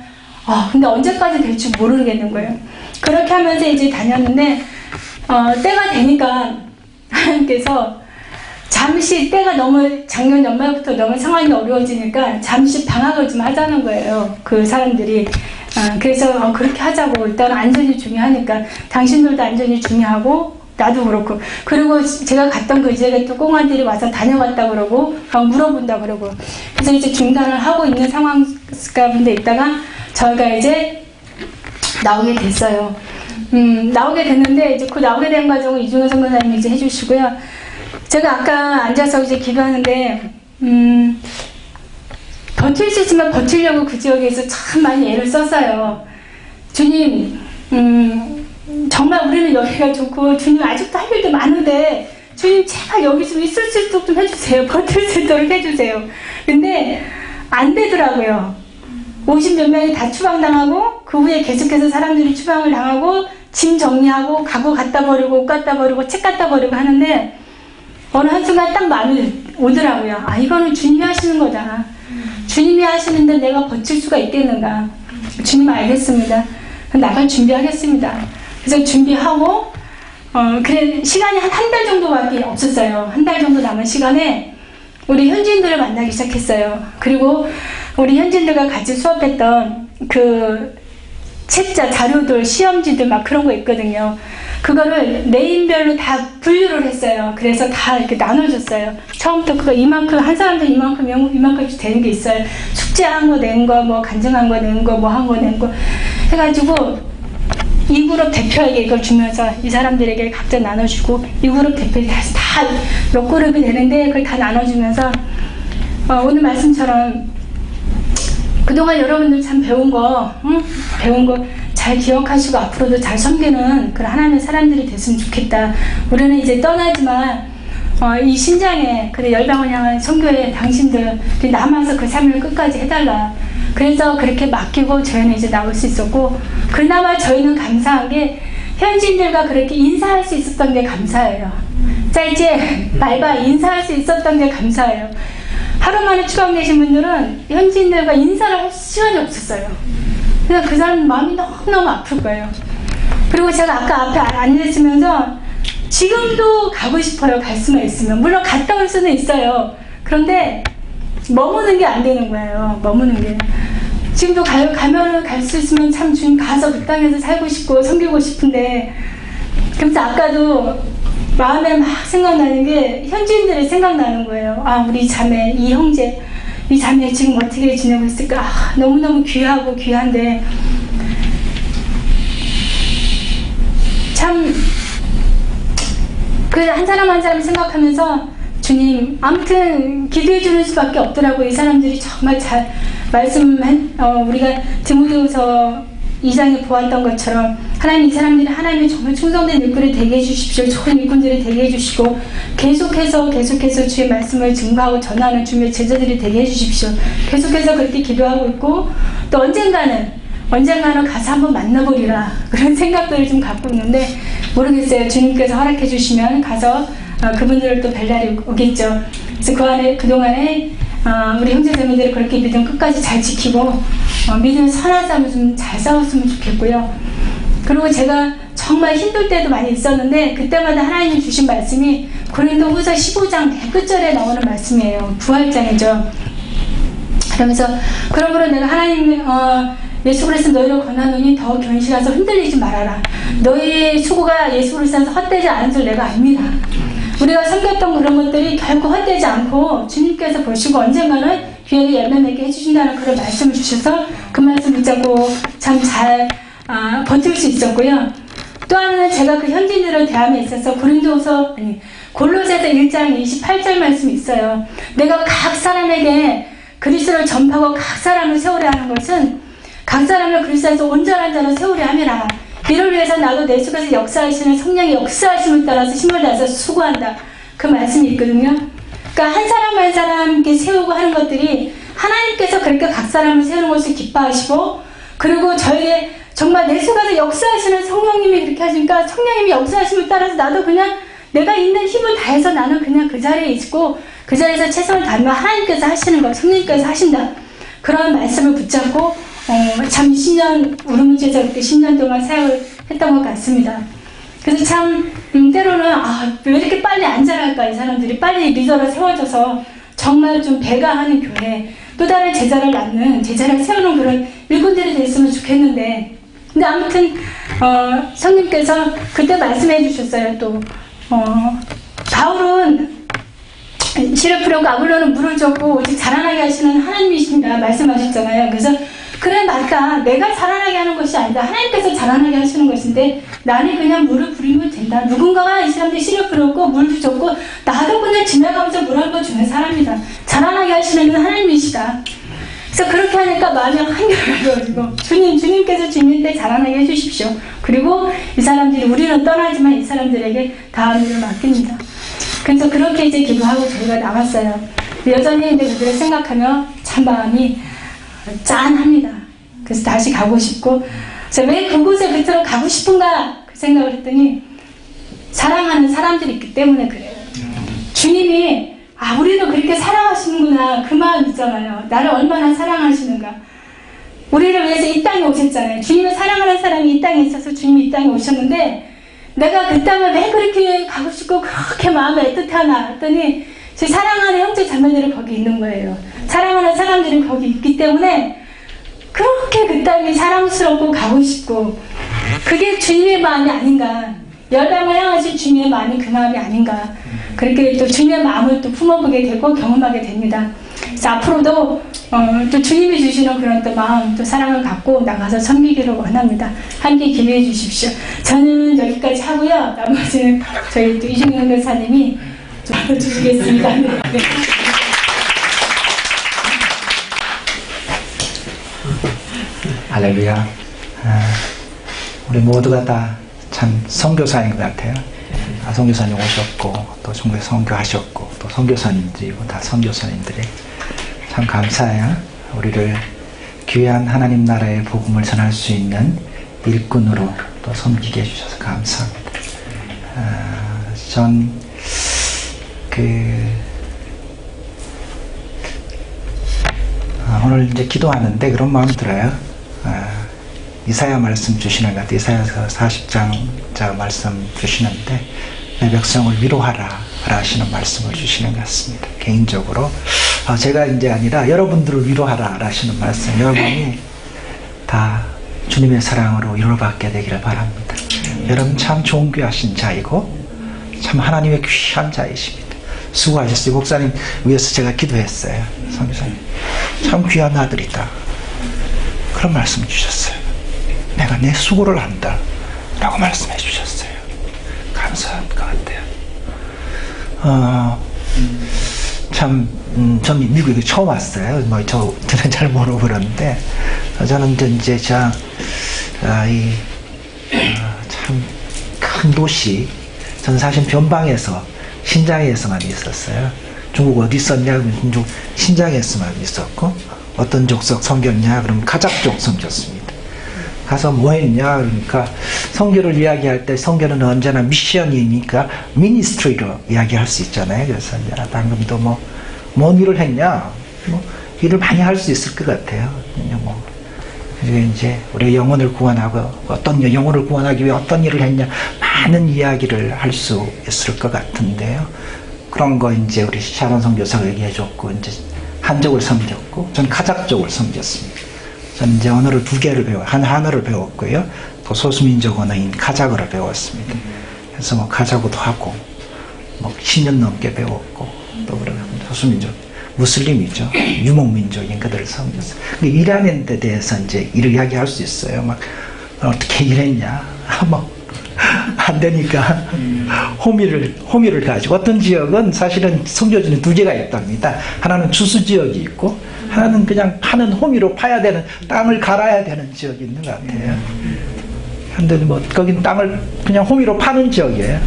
근데 언제까지 될지 모르겠는 거예요. 그렇게 하면서 이제 다녔는데 때가 되니까 하나님께서 잠시, 때가 너무 작년 연말부터 너무 상황이 어려워지니까 잠시 방학을 좀 하자는 거예요. 그 사람들이. 그래서 그렇게 하자고. 일단 안전이 중요하니까 당신들도 안전이 중요하고 나도 그렇고, 그리고 제가 갔던 그 지역에 또 꽁안들이 와서 다녀갔다 그러고 물어본다 그러고, 그래서 이제 중단을 하고 있는 상황 가운데 있다가 저희가 이제 나오게 됐어요. 나오게 됐는데 이제 그 나오게 된 과정을 이중현 선교사님이 이제 해주시고요. 제가 아까 앉아서 이제 기도하는데 버틸 수 있으면 버틸려고 그 지역에서 참 많이 애를 썼어요. 주님, 정말 우리는 여기가 좋고 주님 아직도 할 일도 많은데 주님 제발 여기 좀 있을 수 있도록 좀 해주세요. 버틸 수 있도록 해주세요. 근데 안 되더라고요. 50몇 명이 다 추방당하고 그 후에 계속해서 사람들이 추방을 당하고 짐 정리하고 가구 갖다 버리고 옷 갖다 버리고 책 갖다 버리고 하는데 어느 한순간 딱 마음이 오더라고요. 이거는 주님이 하시는 거다. 주님이 하시는데 내가 버틸 수가 있겠는가. 주님 알겠습니다. 나갈 준비하겠습니다. 그래서 준비하고 그래 시간이 한 달 정도밖에 없었어요. 한 달 정도 남은 시간에 우리 현지인들을 만나기 시작했어요. 그리고 우리 현지인들과 같이 수업했던 그 책자, 자료들, 시험지들 막 그런 거 있거든요. 그거를 메인별로 다 분류를 했어요. 그래서 다 이렇게 나눠줬어요. 처음부터 그거 이만큼, 한 사람들 이만큼씩 되는 게 있어요. 숙제한 거 낸 거, 뭐 간증한 거 낸 거, 뭐 한 거 낸 거 해가지고 이 그룹 대표에게 이걸 주면서 이 사람들에게 각자 나눠주고, 이 그룹 대표에게 다 몇 그룹이 되는데 그걸 다 나눠주면서 오늘 말씀처럼 그동안 여러분들 참 배운 거 잘 기억하시고 앞으로도 잘 섬기는 그런 하나님의 사람들이 됐으면 좋겠다. 우리는 이제 떠나지만 이 신장에 그래 열방을 향한 선교에 당신들 남아서 그 삶을 끝까지 해달라. 그래서 그렇게 맡기고 저희는 이제 나올 수 있었고, 그나마 저희는 감사한 게 현지인들과 그렇게 인사할 수 있었던 게 감사해요. 짧게 바이바이 인사할 수 있었던 게 감사해요. 하루 만에 추방되신 분들은 현지인들과 인사를 할 시간이 없었어요. 그래서 그 사람 마음이 너무너무 아플 거예요. 그리고 제가 아까 앞에 앉아있으면서 지금도 가고 싶어요. 갈 수만 있으면. 물론 갔다 올 수는 있어요. 그런데 머무는 게 안 되는 거예요. 머무는 게. 지금도 가면 갈 수 있으면 참 주님 가서 그 땅에서 살고 싶고 섬기고 싶은데, 그래서 아까도 마음에 막 생각나는 게 현지인들이 생각나는 거예요. 우리 자매, 이 형제 이 자매 지금 어떻게 지내고 있을까? 너무너무 귀하고 귀한데 참 그 한 사람 한 사람 생각하면서 주님 아무튼 기도해 주는 수밖에 없더라고요. 이 사람들이 정말 잘 우리가 디모데후서 2장에 보았던 것처럼 하나님 이 사람들이 하나님의 정말 충성된 일꾼이 되게 해주십시오. 좋은 일꾼들이 되게 해주시고 계속해서 주의 말씀을 증거하고 전하는 주님의 제자들이 되게 해주십시오. 계속해서 그렇게 기도하고 있고 또 언젠가는 가서 한번 만나보리라 그런 생각들을 좀 갖고 있는데 모르겠어요. 주님께서 허락해 주시면 가서 그분들을 또 뵐 날이 오겠죠. 그래서 그동안에 우리 형제자매들이 그렇게 믿음 끝까지 잘 지키고 믿음 선한 싸움을 좀 잘 싸웠으면 좋겠고요. 그리고 제가 정말 힘들 때도 많이 있었는데 그때마다 하나님이 주신 말씀이 고린도후서 15장 맨 끝절에 나오는 말씀이에요. 부활장이죠. 그러면서 그러므로 내가 하나님 예수 그리스도 너희를 권하노니 더 견실하서 흔들리지 말아라. 너희의 수고가 예수 그리스도에서 헛되지 않은 줄 내가 압니다. 우리가 섬겼던 그런 것들이 결코 헛되지 않고 주님께서 보시고 언젠가는 귀하게 열매 맺게 해주신다는 그런 말씀을 주셔서 그 말씀 붙잡고 참 잘 버틸 수 있었고요. 또 하나는 제가 그 현지인들을 대함에 있어서 골로새서 1장 28절 말씀이 있어요. 내가 각 사람에게 그리스도를 전파하고 각 사람을 세우려 하는 것은 각 사람을 그리스도에서 온전한 자로 세우려 함이라. 이를 위해서 나도 내 속에서 역사하시는 성령의 역사하심을 따라서 힘을 다해서 수고한다. 그 말씀이 있거든요. 그러니까 한 사람 한 사람께 세우고 하는 것들이 하나님께서 그렇게 각 사람을 세우는 것을 기뻐하시고 그리고 저에게 정말 내 속에서 역사하시는 성령님이 그렇게 하시니까 성령님이 역사하심을 따라서 나도 그냥 내가 있는 힘을 다해서 나는 그냥 그 자리에 있고 그 자리에서 최선을 다하면 하나님께서 하시는 거, 성령님께서 하신다. 그런 말씀을 붙잡고 참 10년 우르무치에서 그때 10년 동안 사역을 했던 것 같습니다. 그래서 참 때로는 왜 이렇게 빨리 안 자랄까 이 사람들이 빨리 리더로 세워져서 정말 좀 배가하는 교회 또 다른 제자를 낳는 제자를 세우는 그런 일꾼들이 됐으면 좋겠는데 근데 아무튼 성님께서 그때 말씀해 주셨어요. 또 바울은 씨를 뿌렸고 아볼로는 물을 줬고 오직 자라나게 하시는 하나님이십니다 말씀하셨잖아요. 그래서 그래 맞다. 내가 자라나게 하는 것이 아니다. 하나님께서 자라나게 하시는 것인데 나는 그냥 물을 부리면 된다. 누군가가 이 사람들이 씨를 뿌렸고 물도 줬고 나도 그냥 지나가면서 물 한 번 주는 사람이다. 자라나게 하시는 건 하나님이시다. 그래서 그렇게 하니까 마음이 한결가지고 주님께서 주님 때 자라나게 해주십시오. 그리고 이 사람들이 우리는 떠나지만 이 사람들에게 다음 일을 맡깁니다. 그래서 그렇게 이제 기도하고 저희가 나왔어요. 여전히 이제 그들을 생각하며 참 마음이 짠합니다. 그래서 다시 가고 싶고 그래서 왜 그곳에 그토록 가고 싶은가 그 생각을 했더니 사랑하는 사람들이 있기 때문에 그래요. 주님이 우리를 그렇게 사랑하시는구나 그 마음 있잖아요. 나를 얼마나 사랑하시는가. 우리를 위해서 이 땅에 오셨잖아요. 주님을 사랑하는 사람이 이 땅에 있어서 주님이 이 땅에 오셨는데 내가 그 땅을 왜 그렇게 가고 싶고 그렇게 마음에 애틋하나 했더니 제 사랑하는 형제 자매들이 거기 있는 거예요. 사랑하는 사람들이 거기 있기 때문에 그렇게 그 땅이 사랑스럽고 가고 싶고 그게 주님의 마음이 아닌가. 열방을 향하신 주님의 마음이 그 마음이 아닌가. 그렇게 또 주님의 마음을 또 품어보게 되고 경험하게 됩니다. 그래서 앞으로도 또 주님이 주시는 그런 또 마음 또 사랑을 갖고 나가서 섬기기를 원합니다. 함께 기도해 주십시오. 저는 여기까지 하고요. 나머지는 저희 또 이준영 변호사님이 좀 알려주시겠습니다. 네. 할렐루야. 우리 모두가 다 참 선교사인 것 같아요. 선교사님 오셨고 또 선교하셨고 또 선교사님들이고 다 선교사님들이 참 감사해요. 우리를 귀한 하나님 나라의 복음을 전할 수 있는 일꾼으로 또 섬기게 해주셔서 감사합니다. 전 오늘 이제 기도하는데 그런 마음 들어요. 이사야 말씀 주시는 것 같아요. 이사야서 40장자 말씀 주시는데 내 백성을 위로하라 하시는 말씀을 주시는 것 같습니다. 개인적으로 제가 이제 아니라 여러분들을 위로하라 하시는 말씀, 여러분이 다 주님의 사랑으로 위로받게 되기를 바랍니다. 여러분 참 존귀하신 자이고 참 하나님의 귀한 자이십니다. 수고하셨어요. 목사님 위해서 제가 기도했어요. 선교사님 참 귀한 아들이다. 그런 말씀 주셨어요. 내가 내 수고를 한다 라고 말씀해 주셨어요. 감사한 것 같아요. 저는 미국에 처음 왔어요. 저는 잘 모르고 그러는데, 저는 이제 참 큰 도시, 저는 사실 변방에서, 신장에서만 있었어요. 중국 어디 있었냐? 중국 신장에서만 있었고, 어떤 족속 섬겼냐? 그럼 카자흐족 섬겼습니다. 가서 뭐 했냐? 그러니까 선교를 이야기할 때 선교는 언제나 미션이니까 미니스트리로 이야기할 수 있잖아요. 그래서 이제 방금도 뭔 일을 했냐? 일을 많이 할 수 있을 것 같아요. 그리고 이제 우리 영혼을 구원하고 영혼을 구원하기 위해 어떤 일을 했냐? 많은 이야기를 할 수 있을 것 같은데요. 그런 거 이제 우리 샤론 선교사가 얘기해 줬고, 이제 한족을 섬겼고, 저는 카자흐족을 섬겼습니다. 저는 이제 언어를 2개를 한어를 배웠고요. 또 소수민족 언어인 카자흐를 배웠습니다. 그래서 카자흐도 하고, 10년 넘게 배웠고, 또 그러면 소수민족, 무슬림이죠. 유목민족인 그들을 섬겼어요. 일하는 데 대해서 이제 일을 이야기할 수 있어요. 어떻게 일했냐? 안 되니까 호미를 가지고, 어떤 지역은 사실은 섬겨주는 2개가 있답니다. 하나는 주수 지역이 있고, 하나는 그냥 파는 호미로 파야 되는, 땅을 갈아야 되는 지역이 있는 것 같아요. 근데 거긴 땅을 그냥 호미로 파는 지역이에요.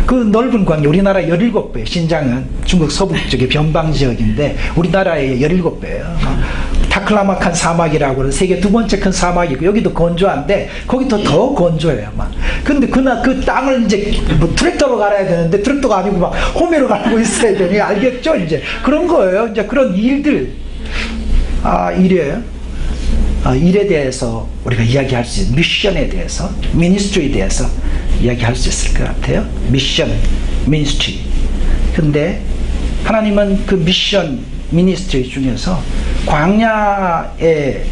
그 넓은 광야, 우리나라 17배, 신장은 중국 서북 쪽의 변방 지역인데, 우리나라의 17배예요. 타클라마칸 사막이라고 하는 세계 2번째 큰 사막이고, 여기도 건조한데, 거기도 더 건조해요, 근데 그 땅을 이제 트랙터로 갈아야 되는데, 트랙터가 아니고 호미로 갈고 있어야 되니, 알겠죠? 이제 그런 거예요. 이제 그런 일들, 일에 대해서 우리가 이야기할 수 있는, 미션에 대해서, 미니스트리에 대해서 이야기할 수 있을 것 같아요. 미션, 미니스트리. 근데 하나님은 그 미션, 미니스트리 중에서 광야에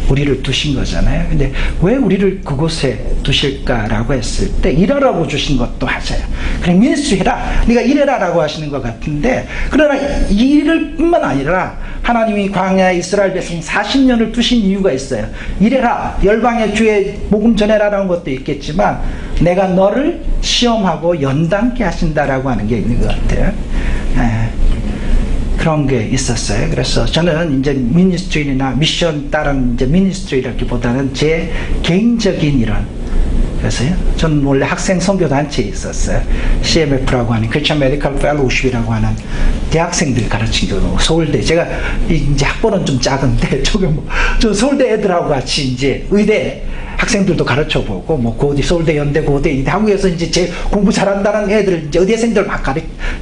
우리를 두신 거잖아요. 근데 왜 우리를 그곳에 두실까라고 했을 때, 일하라고 주신 것도 맞아요. 그래, 미니스트리 해라, 네가 일해라라고 하시는 것 같은데, 그러나 일을 뿐만 아니라 하나님이 광야에 이스라엘 백성 40년을 두신 이유가 있어요. 일해라, 열방의 주의 복음 전해라라는 것도 있겠지만, 내가 너를 시험하고 연단케 하신다라고 하는 게 있는 것 같아요. 그런 게 있었어요. 그래서 저는 이제 미니스트리나 미션 다른 이제 미니스트리라기보다는 제 개인적인 이런, 그래서요. 저는 원래 학생 선교 단체에 있었어요. CMF라고 하는 Christian Medical Fellowship이라고 하는 대학생들 가르친 거, 서울대, 제가 이제 학번은 좀 작은데, 저 서울대 애들하고 같이 이제 의대 학생들도 가르쳐 보고, 고대, 서울대, 연대, 고대, 한국에서 이제 제일 공부 잘한다는 애들, 이제 의대생들 막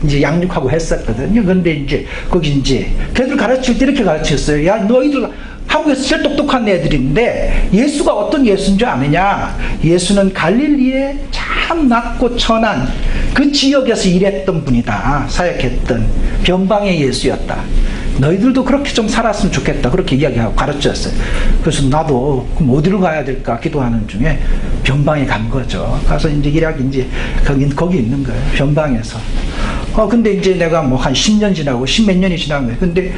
이제 양육하고 했었거든요. 근데 이제, 거기 이제, 걔들 가르칠 때 이렇게 가르쳤어요. 야, 너희들, 한국에서 제일 똑똑한 애들인데, 예수가 어떤 예수인 줄 아느냐? 예수는 갈릴리에 참 낮고 천한 그 지역에서 일했던 분이다. 사역했던 변방의 예수였다. 너희들도 그렇게 좀 살았으면 좋겠다. 그렇게 이야기하고 가르쳤어요. 그래서 나도 그럼 어디로 가야 될까 기도하는 중에 변방에 간 거죠. 가서 이제 일하기 이제 거기 있는 거예요. 변방에서. 근데 이제 내가 한 10년 지나고 10몇 년이 지난 거예요. 근데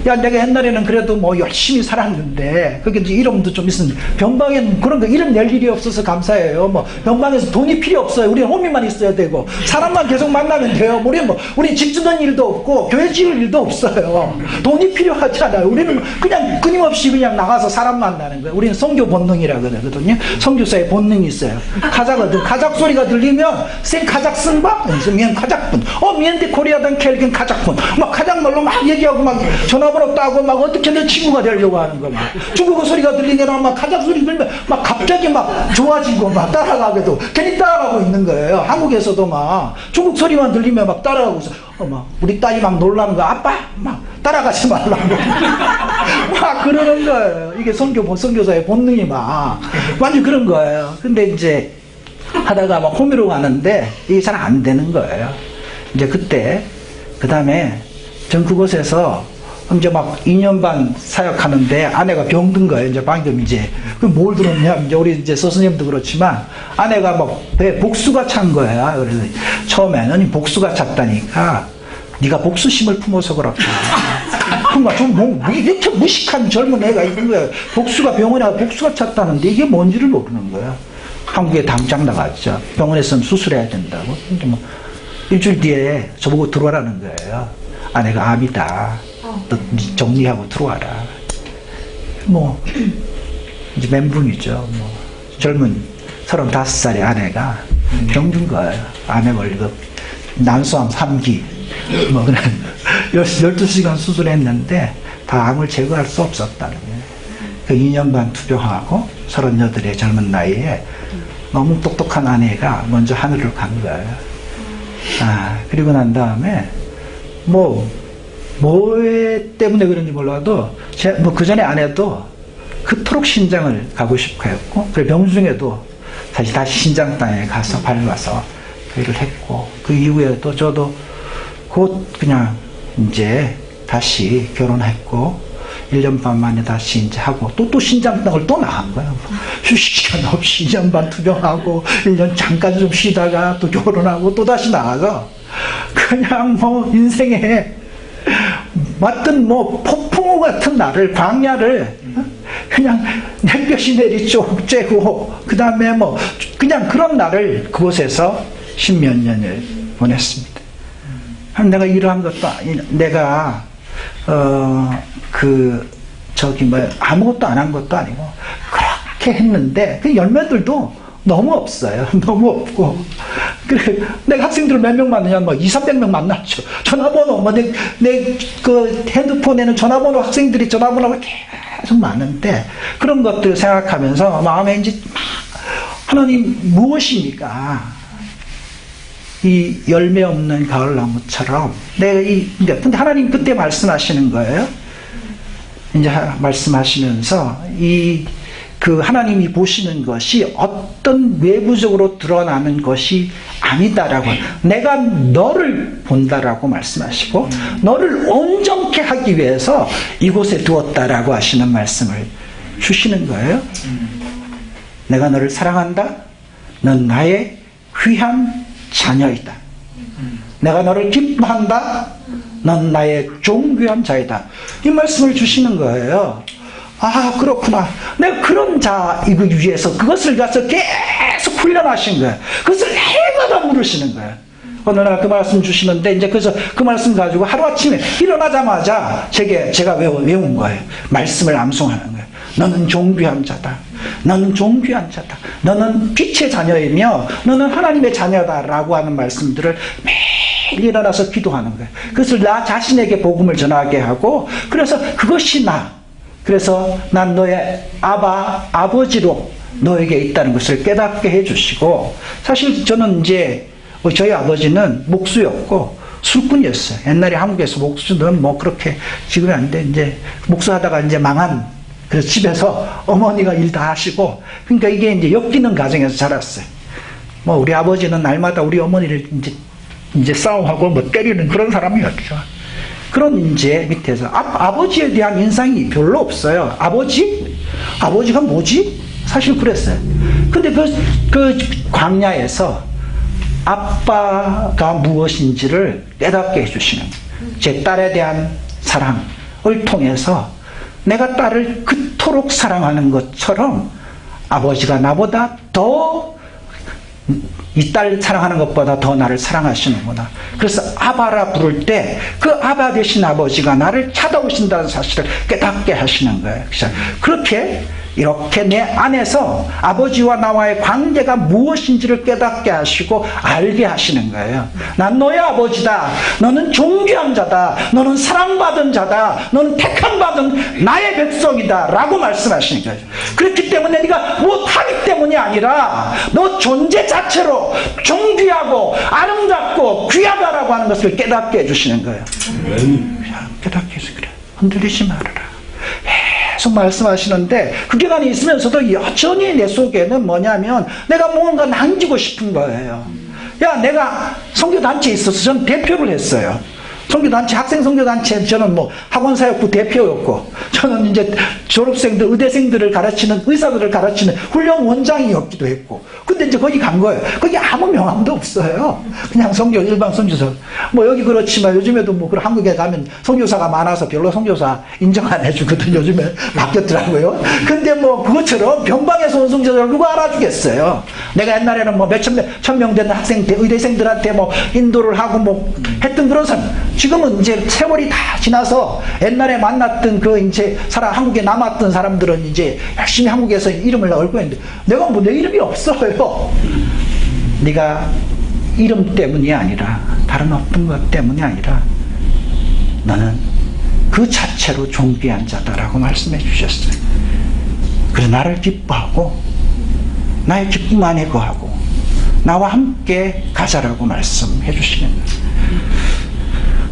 야 내가 옛날에는 그래도 열심히 살았는데, 그게 이제 이름도 좀 있었는데, 변방에는 그런 거 이름 낼 일이 없어서 감사해요. 변방에서 돈이 필요 없어요. 우리는 호미만 있어야 되고, 사람만 계속 만나면 돼요. 우리 집 주는 일도 없고, 교회 지을 일도 없어요. 돈이 필요하잖아요. 우리는 그냥 끊임없이 그냥 나가서 사람 만나는 거예요. 우리는 선교 본능이라 그러거든요. 선교사의 본능이 있어요. 카자흐 소리가 들리면, 생 카자흐슨바? 미안 카자흐군. 미엔데 코리아단 켈긴 카자흐군. 카자흐말로 막 얘기하고 전화번호 따고 어떻게 내 친구가 되려고 하는 거 중국어 소리가 들리면 카자흐 소리 들리면 갑자기 좋아지고 따라가게도 괜히 따라가고 있는 거예요. 한국에서도 중국 소리만 들리면 따라가고 있어. 우리 딸이 놀라는 거, 아빠 따라가지 말라고 그러는 거예요. 이게 선교사의 본능이 완전 그런 거예요. 근데 이제 하다가 호미로 가는데 이게 잘 안 되는 거예요. 이제 그때 그 다음에 전 그곳에서 이제 막 2년 반 사역하는데 아내가 병든 거예요. 이제 방금 이제. 그럼 뭘 들었냐? 이제 우리 이제 스님도 그렇지만 아내가 막 배에 복수가 찬 거야. 그래서 처음에는 복수가 찼다니까 네가 복수심을 품어서 그렇다. 그러니까 좀 이렇게 무식한 젊은 애가 있는 거야. 복수가 병원에 가서 복수가 찼다는데 이게 뭔지를 모르는 거야. 한국에 당장 나갔죠. 병원에서는 수술해야 된다고. 근데 뭐 일주일 뒤에 저보고 들어와라는 거예요. 아내가 암이다. 너 정리하고 들어와라. 뭐 이제 멘붕이죠. 뭐 젊은 35살의 아내가 병든 거예요. 암에 걸리고 난소암 3기. 뭐 그냥 12시간 수술했는데 다 암을 제거할 수 없었다는 거예요. 그 2년 반 투병하고 38의 젊은 나이에 너무 똑똑한 아내가 먼저 하늘을 간 거예요. 그리고 난 다음에 뭐 때문에 그런지 몰라도 뭐 그 전에 아내도 그토록 신장을 가고 싶어 했고, 그래 병중에도 사실 다시 신장 땅에 가서 밟아서 그 일을 했고, 그 이후에도 저도 곧 그냥 이제 다시 결혼했고 1년 반 만에 다시 이제 하고 또 신장 땅을 또 나간 거야. 휴식 시간 없이 2년 반 투병하고 1년 잠깐 좀 쉬다가 또 결혼하고 또 다시 나가서 그냥 뭐 인생에 맞든 뭐 폭풍우 같은 날을, 광야를 그냥 햇볕이 내리쬐고 그 다음에 뭐 그냥 그런 날을 그곳에서 10몇 년을 보냈습니다. 내가 이러한 것도 내가 아무것도 안 한 것도 아니고 그렇게 했는데 그 열매들도 너무 없어요. 너무 없고. 그래, 내가 학생들을 몇 명 만나냐, 뭐 200~300명 만났죠. 전화번호, 그 핸드폰에는 전화번호, 학생들이 전화번호가 계속 많은데, 그런 것들 생각하면서 마음에 이제 하나님 무엇입니까? 이 열매 없는 가을나무처럼 근데 하나님 그때 말씀하시는 거예요. 이제 말씀하시면서 그 하나님이 보시는 것이 어떤 외부적으로 드러나는 것이 아니다라고, 내가 너를 본다라고 말씀하시고 너를 온전케 하기 위해서 이곳에 두었다라고 하시는 말씀을 주시는 거예요. 내가 너를 사랑한다. 넌 나의 귀한 자녀이다. 내가 너를 기뻐한다. 넌 나의 존귀한 자이다. 이 말씀을 주시는 거예요. 그렇구나. 내가 그런 자이기 위해서 그것을 가서 계속 훈련하신 거예요. 그것을 해마다 물으시는 거예요. 어느 날 그 말씀 주시는데, 이제 그래서 그 말씀 가지고 하루아침에 일어나자마자 제가 외운 거예요. 말씀을 암송하는 거예요. 너는 존귀한 자다. 너는 존귀한 자다. 너는 빛의 자녀이며 너는 하나님의 자녀다라고 하는 말씀들을 매일 일어나서 기도하는 거예요. 그것을 나 자신에게 복음을 전하게 하고, 그래서 그것이 그래서 난 너의 아버지로 너에게 있다는 것을 깨닫게 해주시고, 사실 저는 이제 저희 아버지는 목수였고 술꾼이었어요. 옛날에 한국에서 목수는 뭐 그렇게 지금은 안 돼. 이제 목수하다가 이제 망한, 그래서 집에서 어머니가 일 다 하시고, 그러니까 이게 이제 엮이는 가정에서 자랐어요. 뭐 우리 아버지는 날마다 우리 어머니를 이제 싸움하고 뭐 때리는 그런 사람이었죠. 그런 이제 밑에서 아버지에 대한 인상이 별로 없어요. 아버지가 뭐지? 사실 그랬어요. 근데 그 광야에서 아빠가 무엇인지를 깨닫게 해주시는, 제 딸에 대한 사랑을 통해서 내가 딸을 그토록 사랑하는 것처럼 아버지가 나보다 더 이 딸 사랑하는 것보다 더 나를 사랑하시는구나. 그래서 아바라 부를 때 그 아바 되신 아버지가 나를 찾아오신다는 사실을 깨닫게 하시는 거예요. 그렇게 이렇게 내 안에서 아버지와 나와의 관계가 무엇인지를 깨닫게 하시고 알게 하시는 거예요. 난 너의 아버지다. 너는 존귀한 자다. 너는 사랑받은 자다. 너는 택함받은 나의 백성이다 라고 말씀하시는 거예요. 그렇기 때문에 네가 못하기 때문이 아니라 너 존재 자체로 존귀하고 아름답고 귀하다라고 하는 것을 깨닫게 해주시는 거예요. 깨닫게 해서 그래. 흔들리지 말아라. 계속 말씀하시는데, 그 기간이 있으면서도 여전히 내 속에는 뭐냐면 내가 뭔가 남기고 싶은 거예요. 내가 선교단체에 있어서 전 대표를 했어요. 선교단체, 학생 선교단체, 저는 뭐 학원사역부 대표였고, 저는 이제 졸업생들, 의대생들을 가르치는, 의사들을 가르치는 훈련 원장이었기도 했고, 근데 이제 거기 간 거예요. 거기 아무 명함도 없어요. 그냥 선교, 일반 선교사. 뭐 여기 그렇지만 요즘에도 뭐 그런 한국에 가면 선교사가 많아서 별로 선교사 인정 안 해주거든. 요즘에 바뀌었더라고요. 근데 뭐 그것처럼 변방에서 온 선교사를 누가 알아주겠어요. 내가 옛날에는 뭐 천 명 되는 학생, 의대생들한테 뭐 인도를 하고 뭐 했던 그런 사람. 지금은 이제 세월이 다 지나서 옛날에 만났던 그 이제 한국에 남았던 사람들은 이제 열심히 한국에서 이름을 얼고 있는데 내가 뭐 내 이름이 없어요. 네가 이름 때문이 아니라 다른 어떤 것 때문이 아니라 너는 그 자체로 존귀한 자다라고 말씀해 주셨어요. 그래서 나를 기뻐하고 나의 기쁨 안에 거하고 나와 함께 가자라고 말씀해 주시는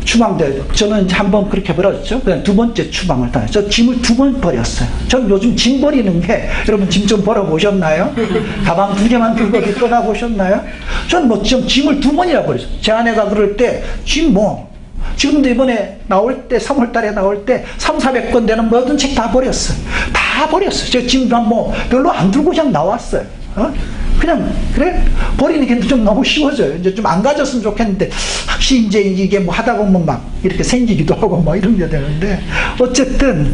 추방대 저는 한번 그렇게 버렸죠. 그냥 두 번째 추방을 당했어요. 저 짐을 2번 버렸어요. 저는 요즘 짐 버리는 게 여러분 짐 좀 버려 보셨나요? 가방 2개만 들고 어디 떠나 보셨나요? 저는 뭐 짐을 2번이나 버렸어요. 제 아내가 그럴 때 짐 뭐 지금도 이번에 나올 때 3월 달에 나올 때 300~400권 되는 모든 책 다 버렸어요. 다 버렸어요. 제가 짐도 뭐 별로 안 들고 그냥 나왔어요. 그냥 그래 버리는 게 좀 너무 쉬워져요. 이제 좀 안 가졌으면 좋겠는데 혹시 이제 이게 뭐 하다 보면 막 이렇게 생기기도 하고 뭐 이런 게 되는데 어쨌든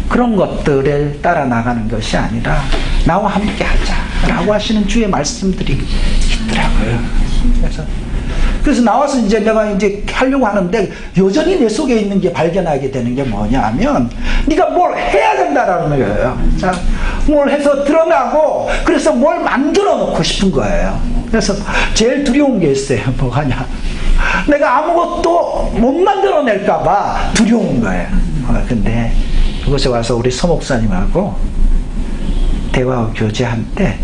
그런 것들을 따라 나가는 것이 아니라 나와 함께 하자라고 하시는 주의 말씀들이 있더라고요. 그래서 나와서 이제 내가 이제 하려고 하는데 여전히 내 속에 있는 게 발견하게 되는 게 뭐냐 하면 네가 뭘 해야 된다라는 거예요. 자, 뭘 해서 드러나고 그래서 뭘 만들어 놓고 싶은 거예요. 그래서 제일 두려운 게 있어요. 뭐가냐? 내가 아무것도 못 만들어낼까 봐 두려운 거예요. 근데 그곳에 와서 우리 서 목사님하고 대화와 교제한 때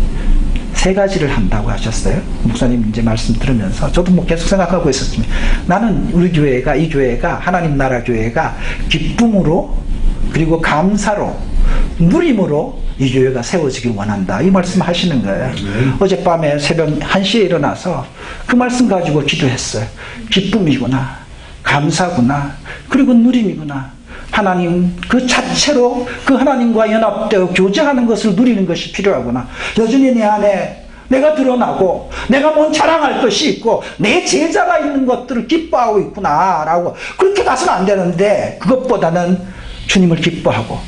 3가지를 한다고 하셨어요. 목사님 이제 말씀 들으면서 저도 뭐 계속 생각하고 있었지만 나는 우리 교회가 이 교회가 하나님 나라 교회가 기쁨으로 그리고 감사로 누림으로 이 교회가 세워지길 원한다. 이 말씀 하시는 거예요. 어젯밤에 새벽 1시에 일어나서 그 말씀 가지고 기도했어요. 기쁨이구나, 감사구나, 그리고 누림이구나. 하나님 그 자체로 그 하나님과 연합되어 교제하는 것을 누리는 것이 필요하구나. 여전히 내 안에 내가 드러나고 내가 뭔 자랑할 것이 있고 내 제자가 있는 것들을 기뻐하고 있구나 라고 그렇게 가서는 안 되는데 그것보다는 주님을 기뻐하고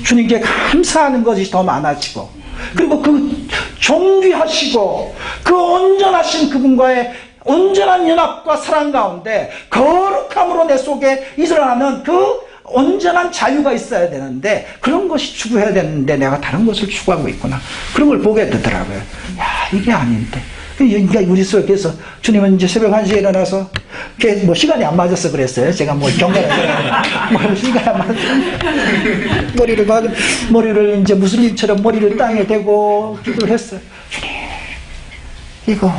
주님께 감사하는 것이 더 많아지고 그리고 그 존귀하시고 그 온전하신 그분과의 온전한 연합과 사랑 가운데 거룩함으로 내 속에 일어나는 그 온전한 자유가 있어야 되는데 그런 것이 추구해야 되는데 내가 다른 것을 추구하고 있구나. 그런 걸 보게 되더라고요. 야, 이게 아닌데. 그러니까 우리 속에서 주님은 이제 새벽 1시에 일어나서 뭐 시간이 안 맞아서 그랬어요. 제가 뭐 경건을 뭐 시간이 안 맞아서 머리를 이제 무슬림처럼 머리를 땅에 대고 기도를 했어요. 주님 이거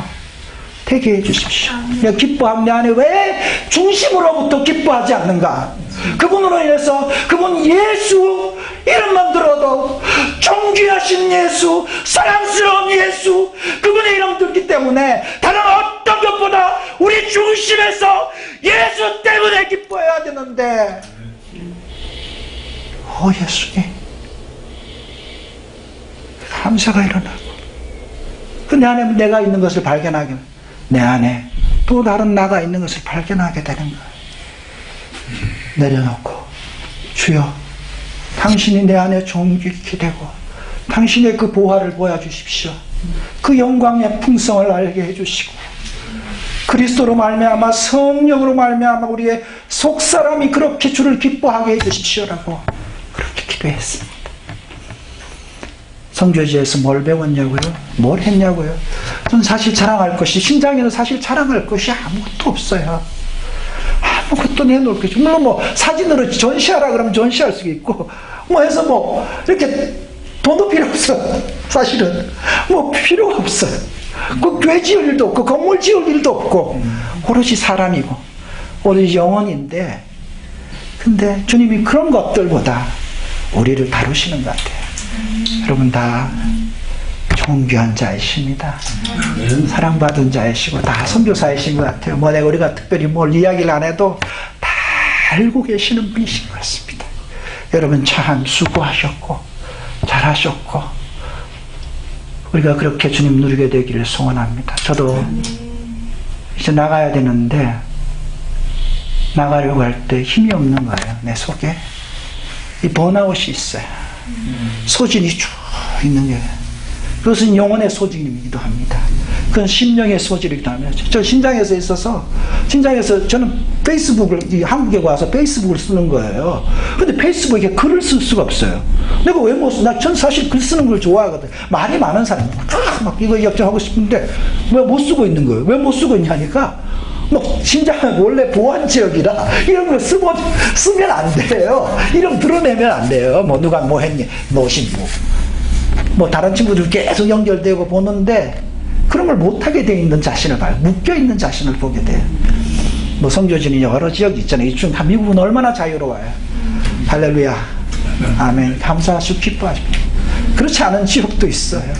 되게 해 주십시오. 내가 기뻐하면 내 안에 왜 중심으로부터 기뻐하지 않는가? 그분으로 인해서 그분 예수 이름만 들어도 존귀하신 예수, 사랑스러운 예수 그분의 이름 듣기 때문에 다른 어떤 것보다 우리 중심에서 예수 때문에 기뻐해야 되는데 예수님 감사가 일어나고 그 내 안에 내가 있는 것을 발견하게 내 안에 또 다른 나가 있는 것을 발견하게 되는 거예요. 내려놓고 주여 당신이 내 안에 존귀케 되고 당신의 그 보화를 보여주십시오. 그 영광의 풍성을 알게 해주시고 그리스도로 말미암아 성령으로 말미암아 우리의 속사람이 그렇게 주를 기뻐하게 해주십시오라고 그렇게 기도했습니다. 성교지에서 뭘 배웠냐고요? 뭘 했냐고요? 저는 사실 자랑할 것이 신장에는 사실 자랑할 것이 아무것도 없어요. 아무것도 내놓을 것이 물론 뭐 사진으로 전시하라 그러면 전시할 수 있고 뭐 해서 뭐 이렇게 돈도 필요 없어. 사실은 뭐 필요가 없어요. 그 교회 지을 일도 없고 건물 지을 일도 없고 오로지 사람이고 오로지 영혼인데 근데 주님이 그런 것들보다 우리를 다루시는 것 같아요. 여러분 다 존귀한 자이십니다. 사랑받은 자이시고 다 선교사이신 것 같아요. 뭐 내가 우리가 특별히 뭘 이야기를 안 해도 다 알고 계시는 분이신 것 같습니다. 여러분 참 수고하셨고 잘하셨고 우리가 그렇게 주님 누리게 되기를 소원합니다. 저도 이제 나가야 되는데 나가려고 할 때 힘이 없는 거예요. 내 속에 이 번아웃이 있어요. 소진이 쭉 있는 게 그것은 영혼의 소진이기도 합니다. 그건 심령의 소진이기도 합니다. 저 신장에서 있어서 저는 페이스북을 한국에 와서 페이스북을 쓰는 거예요. 근데 페이스북에 글을 쓸 수가 없어요. 내가 왜 못 써? 전 사실 글 쓰는 걸 좋아하거든. 말이 많은 사람 막 이거 역정하고 싶은데 왜 못 쓰고 있는 거예요? 왜 못 쓰고 있냐니까 뭐 신장은 원래 보안 지역이라 이런 거 쓰면 안 돼요. 이름 드러내면 안 돼요. 뭐 누가 뭐 했니? 뭐 신부. 뭐 다른 친구들 계속 연결되고 보는데 그런 걸 못하게 돼 있는 자신을 봐요. 묶여 있는 자신을 보게 돼요. 뭐 선교진이 여러 지역이 있잖아요. 이 중 미국은 얼마나 자유로워요. 할렐루야. 아멘. 감사하시고 기뻐하시고. 그렇지 않은 지역도 있어요.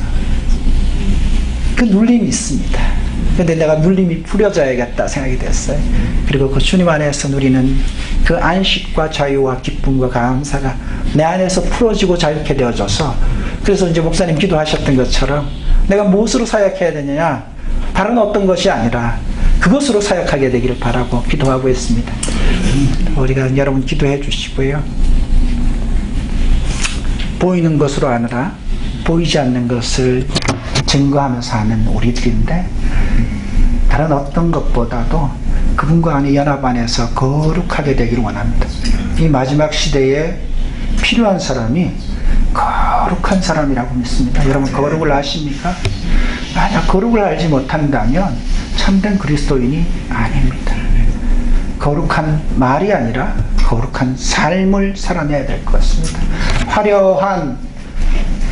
그 눌림이 있습니다. 근데 내가 눌림이 풀어져야겠다 생각이 됐어요. 그리고 그 주님 안에서 누리는 그 안식과 자유와 기쁨과 감사가 내 안에서 풀어지고 자유케 되어져서 그래서 이제 목사님 기도하셨던 것처럼 내가 무엇으로 사역해야 되느냐 다른 어떤 것이 아니라 그것으로 사역하게 되기를 바라고 기도하고 있습니다. 우리가 여러분 기도해 주시고요. 보이는 것으로 아니라 보이지 않는 것을 증거하면서 하는 우리들인데 다른 어떤 것보다도 그분과 안의 연합 안에서 거룩하게 되기를 원합니다. 이 마지막 시대에 필요한 사람이 거룩한 사람이라고 믿습니다. 여러분 거룩을 아십니까? 만약 거룩을 알지 못한다면 참된 그리스도인이 아닙니다. 거룩한 말이 아니라 거룩한 삶을 살아내야 될 것 같습니다. 화려한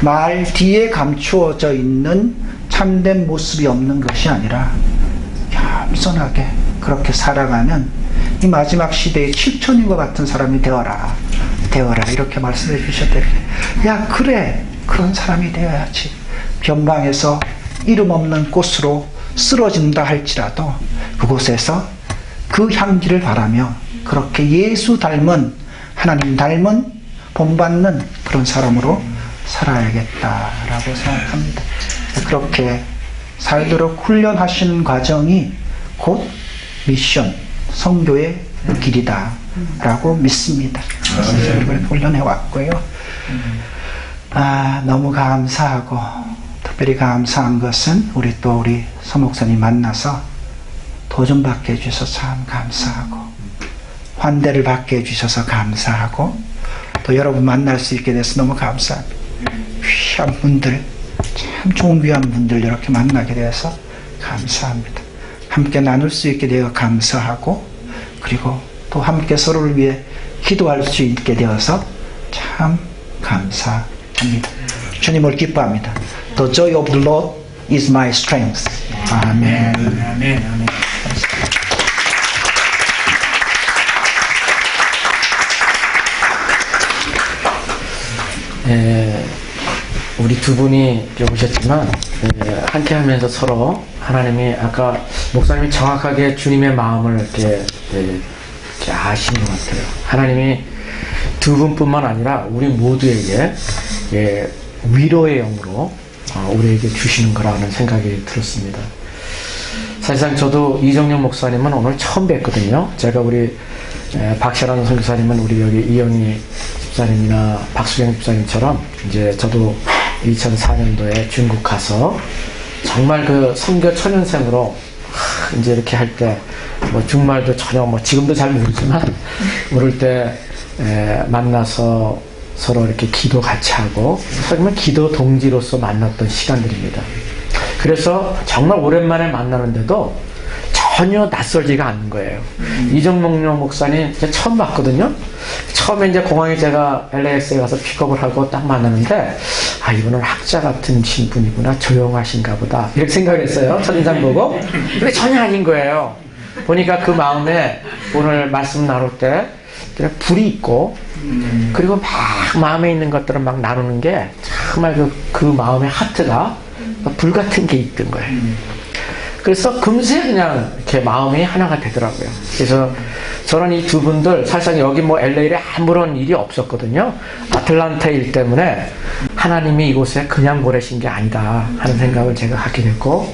말 뒤에 감추어져 있는 참된 모습이 없는 것이 아니라 겸손하게 그렇게 살아가는 이 마지막 시대의 7천인과 같은 사람이 되어라 이렇게 말씀해 주셨대요. 야 그래 그런 사람이 되어야지. 변방에서 이름 없는 꽃으로 쓰러진다 할지라도 그곳에서 그 향기를 바라며 그렇게 예수 닮은 하나님 닮은 본받는 그런 사람으로 살아야겠다라고 생각합니다. 그렇게 살도록 훈련하신 과정이 곧 미션, 선교의 길이다 라고 믿습니다. 그래서 우리를 훈련해 왔고요. 너무 감사하고 특별히 감사한 것은 우리 서목사님 만나서 도전받게 해주셔서 참 감사하고 환대를 받게 해주셔서 감사하고 또 여러분 만날 수 있게 돼서 너무 감사합니다. 귀한 분들, 참 좋은 귀한 분들 이렇게 만나게 돼서 감사합니다. 함께 나눌 수 있게 되어 감사하고 그리고 또 함께 서로를 위해 기도할 수 있게 되어서 참 감사합니다. 주님을 기뻐합니다. The joy of the Lord is my strength. 아멘. 아멘. 아멘. 우리 두 분이 오셨지만 함께 하면서 서로 하나님이 아까 목사님이 정확하게 주님의 마음을 이렇게 아시는 것 같아요. 하나님이 두 분뿐만 아니라 우리 모두에게 위로의 영으로 우리에게 주시는 거라는 생각이 들었습니다. 사실상 저도 이정용 목사님은 오늘 처음 뵀거든요. 제가 우리 박샤란 선교사님은 우리 여기 이영희 집사님이나 박수경 집사님처럼 이제 저도 2004년도에 중국 가서 정말 그 선교 초년생으로 이제 이렇게 할 때 뭐 중말도 전혀 뭐 지금도 잘 모르지만 모를 때 만나서 서로 이렇게 기도 같이 하고 정말 기도 동지로서 만났던 시간들입니다. 그래서 정말 오랜만에 만나는데도 전혀 낯설지가 않는 거예요. 이정용 목사님 제가 처음 봤거든요. 처음에 이제 공항에 제가 LAX에 가서 픽업을 하고 딱 만나는데 이분은 학자 같은 신분이구나, 조용하신가 보다 이렇게 생각을 했어요. 첫인상 보고. 근데 전혀 아닌 거예요. 보니까 그 마음에 오늘 말씀 나눌 때 그냥 불이 있고 그리고 막 마음에 있는 것들을 막 나누는 게 정말 그 마음의 하트가 불같은 게 있던 거예요. 그래서 금세 그냥 이렇게 마음이 하나가 되더라고요. 그래서 저는 이 두 분들 사실상 여기 뭐 LA에 아무런 일이 없었거든요. 아틀란타 일 때문에 하나님이 이곳에 그냥 보내신 게 아니다 하는 생각을 제가 하게 됐고,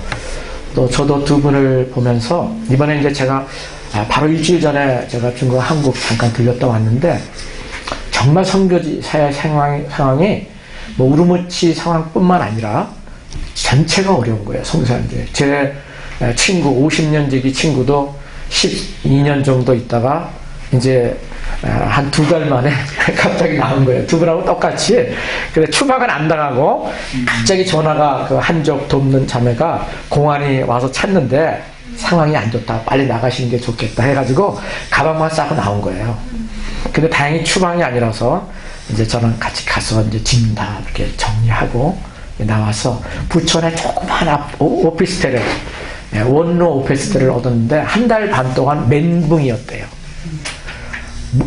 또 저도 두 분을 보면서 이번에 이제 제가 바로 일주일 전에 제가 중국 한국 잠깐 들렸다 왔는데, 정말 선교지 사회 상황이 뭐 우르무치 상황뿐만 아니라 전체가 어려운 거예요. 선교사님들. 제 친구 50년 지기 친구도 12년 정도 있다가 이제 한 2달 만에 갑자기 나온 거예요. 두 분하고 똑같이. 그래 추방은 안 당하고 갑자기 전화가 그 한족 돕는 자매가 공안이 와서 찾는데 상황이 안 좋다. 빨리 나가시는 게 좋겠다 해가지고 가방만 싸고 나온 거예요. 근데 다행히 추방이 아니라서 이제 저랑 같이 가서 이제 짐 다 이렇게 정리하고 나와서 부천에 조그만 오피스텔에 원로 오피스텔을 얻었는데 한 달 반 동안 멘붕이었대요.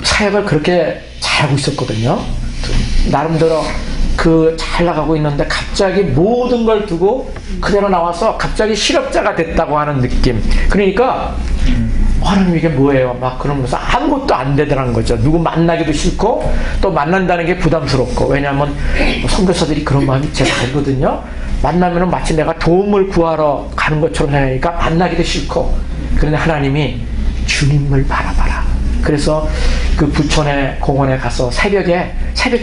사역을 그렇게 잘하고 있었거든요. 나름대로 그 잘 나가고 있는데 갑자기 모든 걸 두고 그대로 나와서 갑자기 실업자가 됐다고 하는 느낌. 그러니까 하나님 이게 뭐예요? 막 그러면서 아무것도 안 되더라는 거죠. 누구 만나기도 싫고 또 만난다는 게 부담스럽고, 왜냐하면 선교사들이 그런 마음이 제가 알거든요. 만나면은 마치 내가 도움을 구하러 가는 것처럼 생각하니까 만나기도 싫고. 그런데 하나님이 주님을 바라봐라. 그래서 그 부천의 공원에 가서 새벽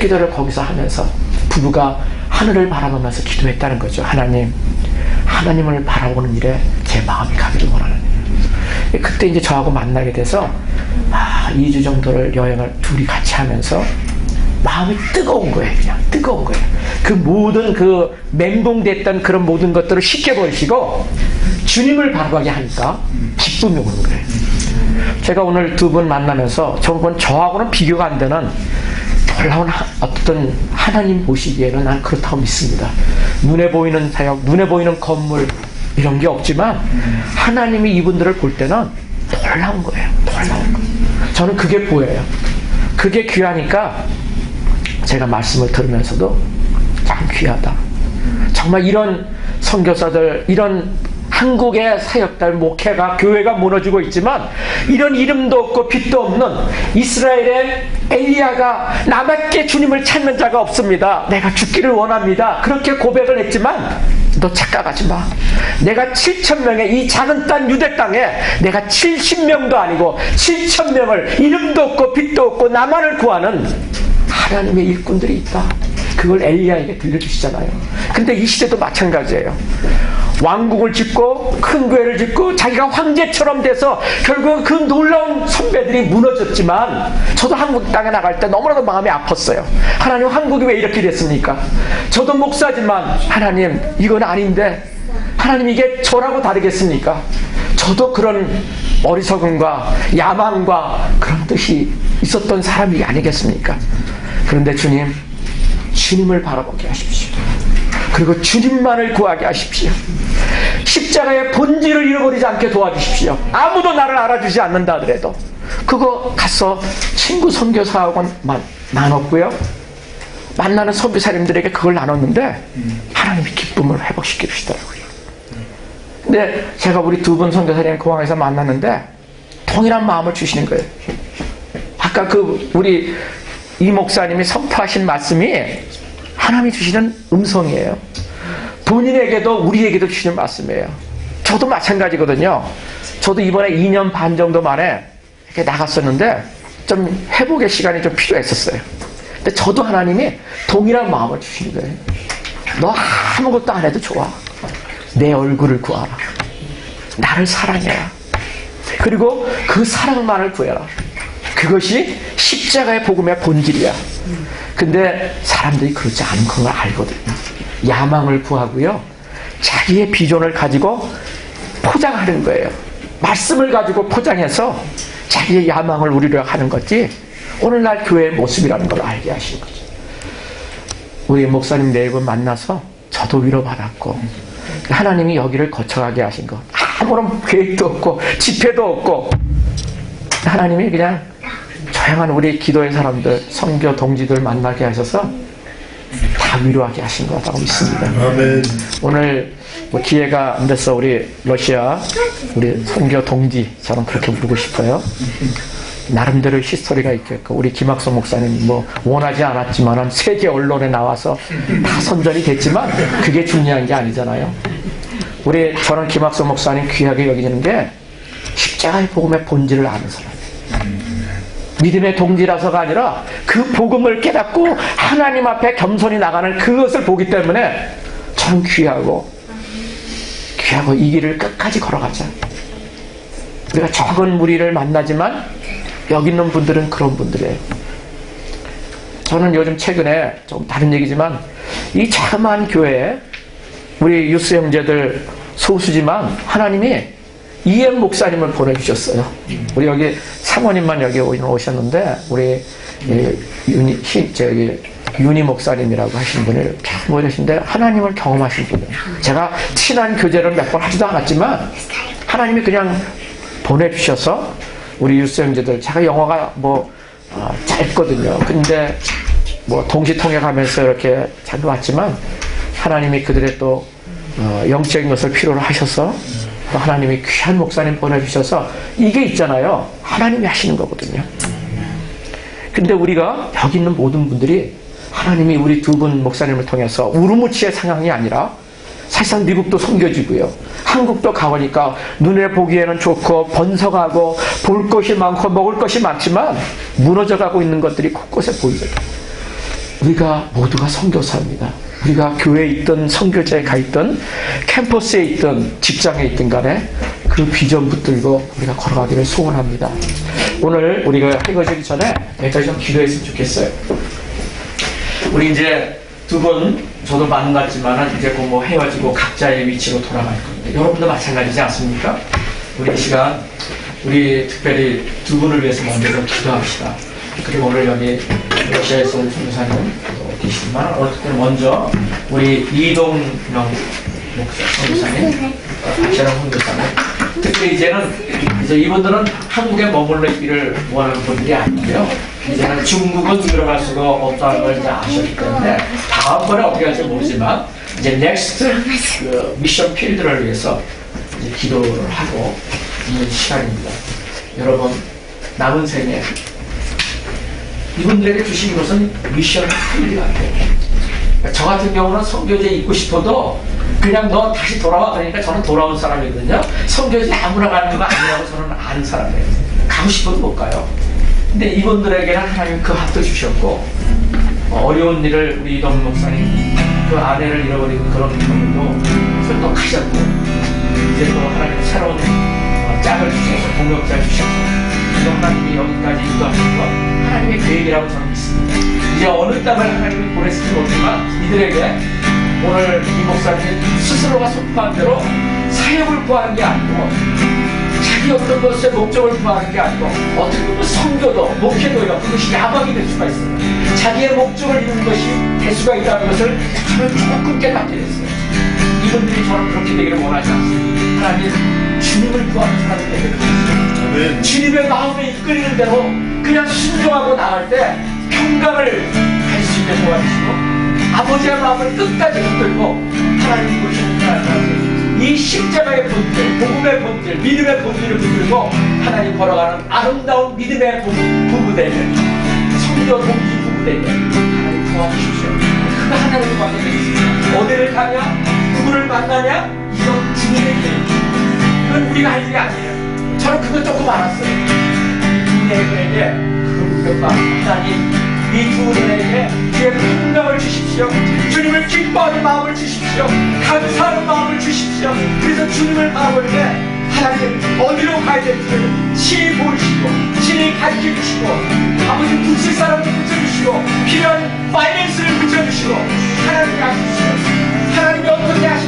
기도를 거기서 하면서 부부가 하늘을 바라보면서 기도했다는 거죠. 하나님을 바라보는 일에 제 마음이 가기를 원하는. 그때 이제 저하고 만나게 돼서 2주 정도를 여행을 둘이 같이 하면서 마음이 뜨거운 거예요. 그냥 뜨거운 거예요. 그 모든 그 멘붕됐던 그런 모든 것들을 쉽게 버리시고 주님을 바라보게 하니까 기쁨이 오는 거예요. 제가 오늘 두 분 만나면서 저하고는 비교가 안 되는 놀라운 어떤 하나님 보시기에는 난 그렇다고 믿습니다. 눈에 보이는 사역, 눈에 보이는 건물 이런 게 없지만 하나님이 이분들을 볼 때는 놀라운 거예요. 놀라운 거. 저는 그게 보여요. 그게 귀하니까 제가 말씀을 들으면서도 참 귀하다. 정말 이런 선교사들, 이런 한국의 사역들, 목회가, 교회가 무너지고 있지만 이런 이름도 없고 빛도 없는 이스라엘의 엘리야가 나밖에 주님을 찾는 자가 없습니다. 내가 죽기를 원합니다. 그렇게 고백을 했지만 너 착각하지 마. 내가 7,000명의 이 작은 땅 유대 땅에 내가 70명도 아니고 7,000명을 이름도 없고 빛도 없고 나만을 구하는 하나님의 일꾼들이 있다. 그걸 엘리야에게 들려주시잖아요. 근데 이 시대도 마찬가지예요. 왕국을 짓고 큰 교회를 짓고 자기가 황제처럼 돼서 결국 그 놀라운 선배들이 무너졌지만, 저도 한국 땅에 나갈 때 너무나도 마음이 아팠어요. 하나님, 한국이 왜 이렇게 됐습니까? 저도 목사지만 하나님 이건 아닌데, 하나님 이게 저라고 다르겠습니까? 저도 그런 어리석음과 야망과 그런 뜻이 있었던 사람이 아니겠습니까? 그런데 주님을 바라보게 하십시오. 그리고 주님만을 구하게 하십시오. 십자가의 본질을 잃어버리지 않게 도와주십시오. 아무도 나를 알아주지 않는다 하더라도 그거 가서 친구 선교사하고 나눴고요. 만나는 선교사님들에게 그걸 나눴는데 하나님이 기쁨을 회복시켜 주시더라고요. 근데 제가 우리 두 분 선교사님 공항에서 만났는데 동일한 마음을 주시는 거예요. 아까 우리 이 목사님이 선포하신 말씀이 하나님이 주시는 음성이에요. 본인에게도 우리에게도 주시는 말씀이에요. 저도 마찬가지거든요. 저도 이번에 2년 반 정도 만에 이렇게 나갔었는데 좀 회복의 시간이 좀 필요했었어요. 근데 저도 하나님이 동일한 마음을 주시는 거예요. 너 아무것도 안 해도 좋아. 내 얼굴을 구하라. 나를 사랑해라. 그리고 그 사랑만을 구해라. 그것이 십자가의 복음의 본질이야. 근데 사람들이 그렇지 않은 걸 알거든요. 야망을 구하고요. 자기의 비전을 가지고 포장하는 거예요. 말씀을 가지고 포장해서 자기의 야망을 우리로 하는 거지, 오늘날 교회의 모습이라는 걸 알게 하신 거죠. 우리 목사님 네 분 만나서 저도 위로받았고, 하나님이 여기를 거쳐가게 하신 것, 아무런 계획도 없고 집회도 없고, 하나님이 그냥 조용한 우리 기도의 사람들, 선교 동지들 만나게 하셔서 다 위로하게 하신 것 같다고 믿습니다. 아멘. 오늘 뭐 기회가 안 돼서 우리 러시아 우리 선교 동지 저는 그렇게 부르고 싶어요. 나름대로 히스토리가 있겠고 우리 김학성 목사님 뭐 원하지 않았지만은 세계 언론에 나와서 다 선전이 됐지만 그게 중요한 게 아니잖아요. 우리 저는 김학성 목사님 귀하게 여기는 게 십자가의 복음의 본질을 아는 사람. 믿음의 동지라서가 아니라 그 복음을 깨닫고 하나님 앞에 겸손히 나가는 그것을 보기 때문에 참 귀하고 이 길을 끝까지 걸어가자. 우리가 적은 무리를 만나지만 여기 있는 분들은 그런 분들이에요. 저는 요즘 최근에 좀 다른 얘기지만 이 자그마한 교회에 우리 유스 형제들 소수지만 하나님이 이엠 목사님을 보내주셨어요. 우리 여기 사모님만 여기 오셨는데 우리 윤희 목사님이라고 하시는 분을 참 오셨는데 하나님을 경험하신 분이에요. 제가 친한 교제를 몇 번 하지도 않았지만 하나님이 그냥 보내주셔서 우리 유스 형제들 제가 영어가 짧거든요. 근데 동시통역하면서 이렇게 잘 왔지만 하나님이 그들의 또 영적인 것을 필요로 하셔서 또 하나님이 귀한 목사님 보내주셔서 이게 있잖아요. 하나님이 하시는 거거든요. 근데 우리가 여기 있는 모든 분들이 하나님이 우리 두 분 목사님을 통해서 우르무치의 상황이 아니라 사실상 미국도 섬겨지고요. 한국도 가보니까 눈에 보기에는 좋고 번성하고 볼 것이 많고 먹을 것이 많지만 무너져가고 있는 것들이 곳곳에 보이죠. 우리가 모두가 선교사입니다. 우리가 교회에 있든 선교제에 가 있든 캠퍼스에 있든 직장에 있든 간에 그 비전 붙들고 우리가 걸어가기를 소원합니다. 오늘 우리가 헤어지기 전에 몇 가지 좀 기도했으면 좋겠어요. 우리 이제 두 분 저도 만났지만은 이제 곧 헤어지고 각자의 위치로 돌아갈 겁니다. 여러분도 마찬가지지 않습니까? 우리 이 시간 우리 특별히 두 분을 위해서 먼저 좀 기도합시다. 그리고 오늘 여기 러시아에서 온 선교사님 계시지만 오늘 특별히 먼저 우리 이동명 선교사님, 박찬호 선교사님. 특히 이제 이분들은 한국에 머물러 있기를 원하는 분들이 아니고요. 이제는 중국은 들어갈 수가 없다는 걸 이제 아셨기 때문에 다음번에 어떻게 할지 모르지만 이제 넥스트 그 미션 필드를 위해서 이제 기도를 하고 있는 시간입니다. 여러분 남은 생에 이분들에게 주신 것은 미션 필드 같아요. 저 같은 경우는 선교지에 있고 싶어도 그냥 너 다시 돌아와 그러니까 저는 돌아온 사람이거든요. 선교지에 아무나 가는 거 아니라고 저는 아는 사람이에요. 가고 싶어도 못 가요. 근데 이분들에게는 하나님 그 합도 주셨고 어려운 일을 우리 이동 목사님 그 아내를 잃어버리는 그런 경우도 설득하셨고 이제 또 하나님 새로운 짝을 주셔서 동역자를 주셔서 하나님이 여기까지 인도하신 것 하나님의 계획이라고 저는 믿습니다. 이제 어느 땅을 하나님이 보냈을지 모르지만 이들에게 오늘 이 목사님이 스스로가 선포한 대로 사역을 구하는 게 아니고 자기 어떤 것의 목적을 구하는 게 아니고 어떻게 보면 선교도 목회도요 그것이 야망이 될 수가 있어요. 자기의 목적을 이루는 것이 될 수가 있다는 것을 저는 조금 깨닫게 됐어요. 이분들이 저는 그렇게 되기를 원하지 않습니다. 하나님 주님을 구하는 사람이 되기를 원하세요. 주님의 마음에 이끌리는 대로 그냥 순종하고 나갈 때 평강을 갈 수 있게 도와주시고 아버지의 마음을 끝까지 붙들고 하나님 보시는 하나님 이 십자가의 본질, 복음의 본질, 믿음의 본질을 붙들고 하나님 걸어가는 아름다운 믿음의 부부되는 성교 동지 부부되는 하나님 도와주십시오. 그가 하나님을 만나겠습니다. 어디를 가냐? 누구를 만나냐? 이건 주님의 계획. 그건 우리가 할 일이 아니에요. 저는 그거 조금 알았어요. 이 분에게 그런 하나님 이 두 분에게 주의 평강을 주십시오. 주님을 기뻐하는 마음을 주십시오. 감사하는 마음을 주십시오. 그래서 주님을 바라볼 때 하나님 어디로 가야 될지를 친히 보이시고 친히 가르쳐주시고 아버지 붙일 사람을 붙여주시고 필요한 파이낸스를 붙여주시고 하나님이 하십시오. 하나님이 어떻게 하십시오.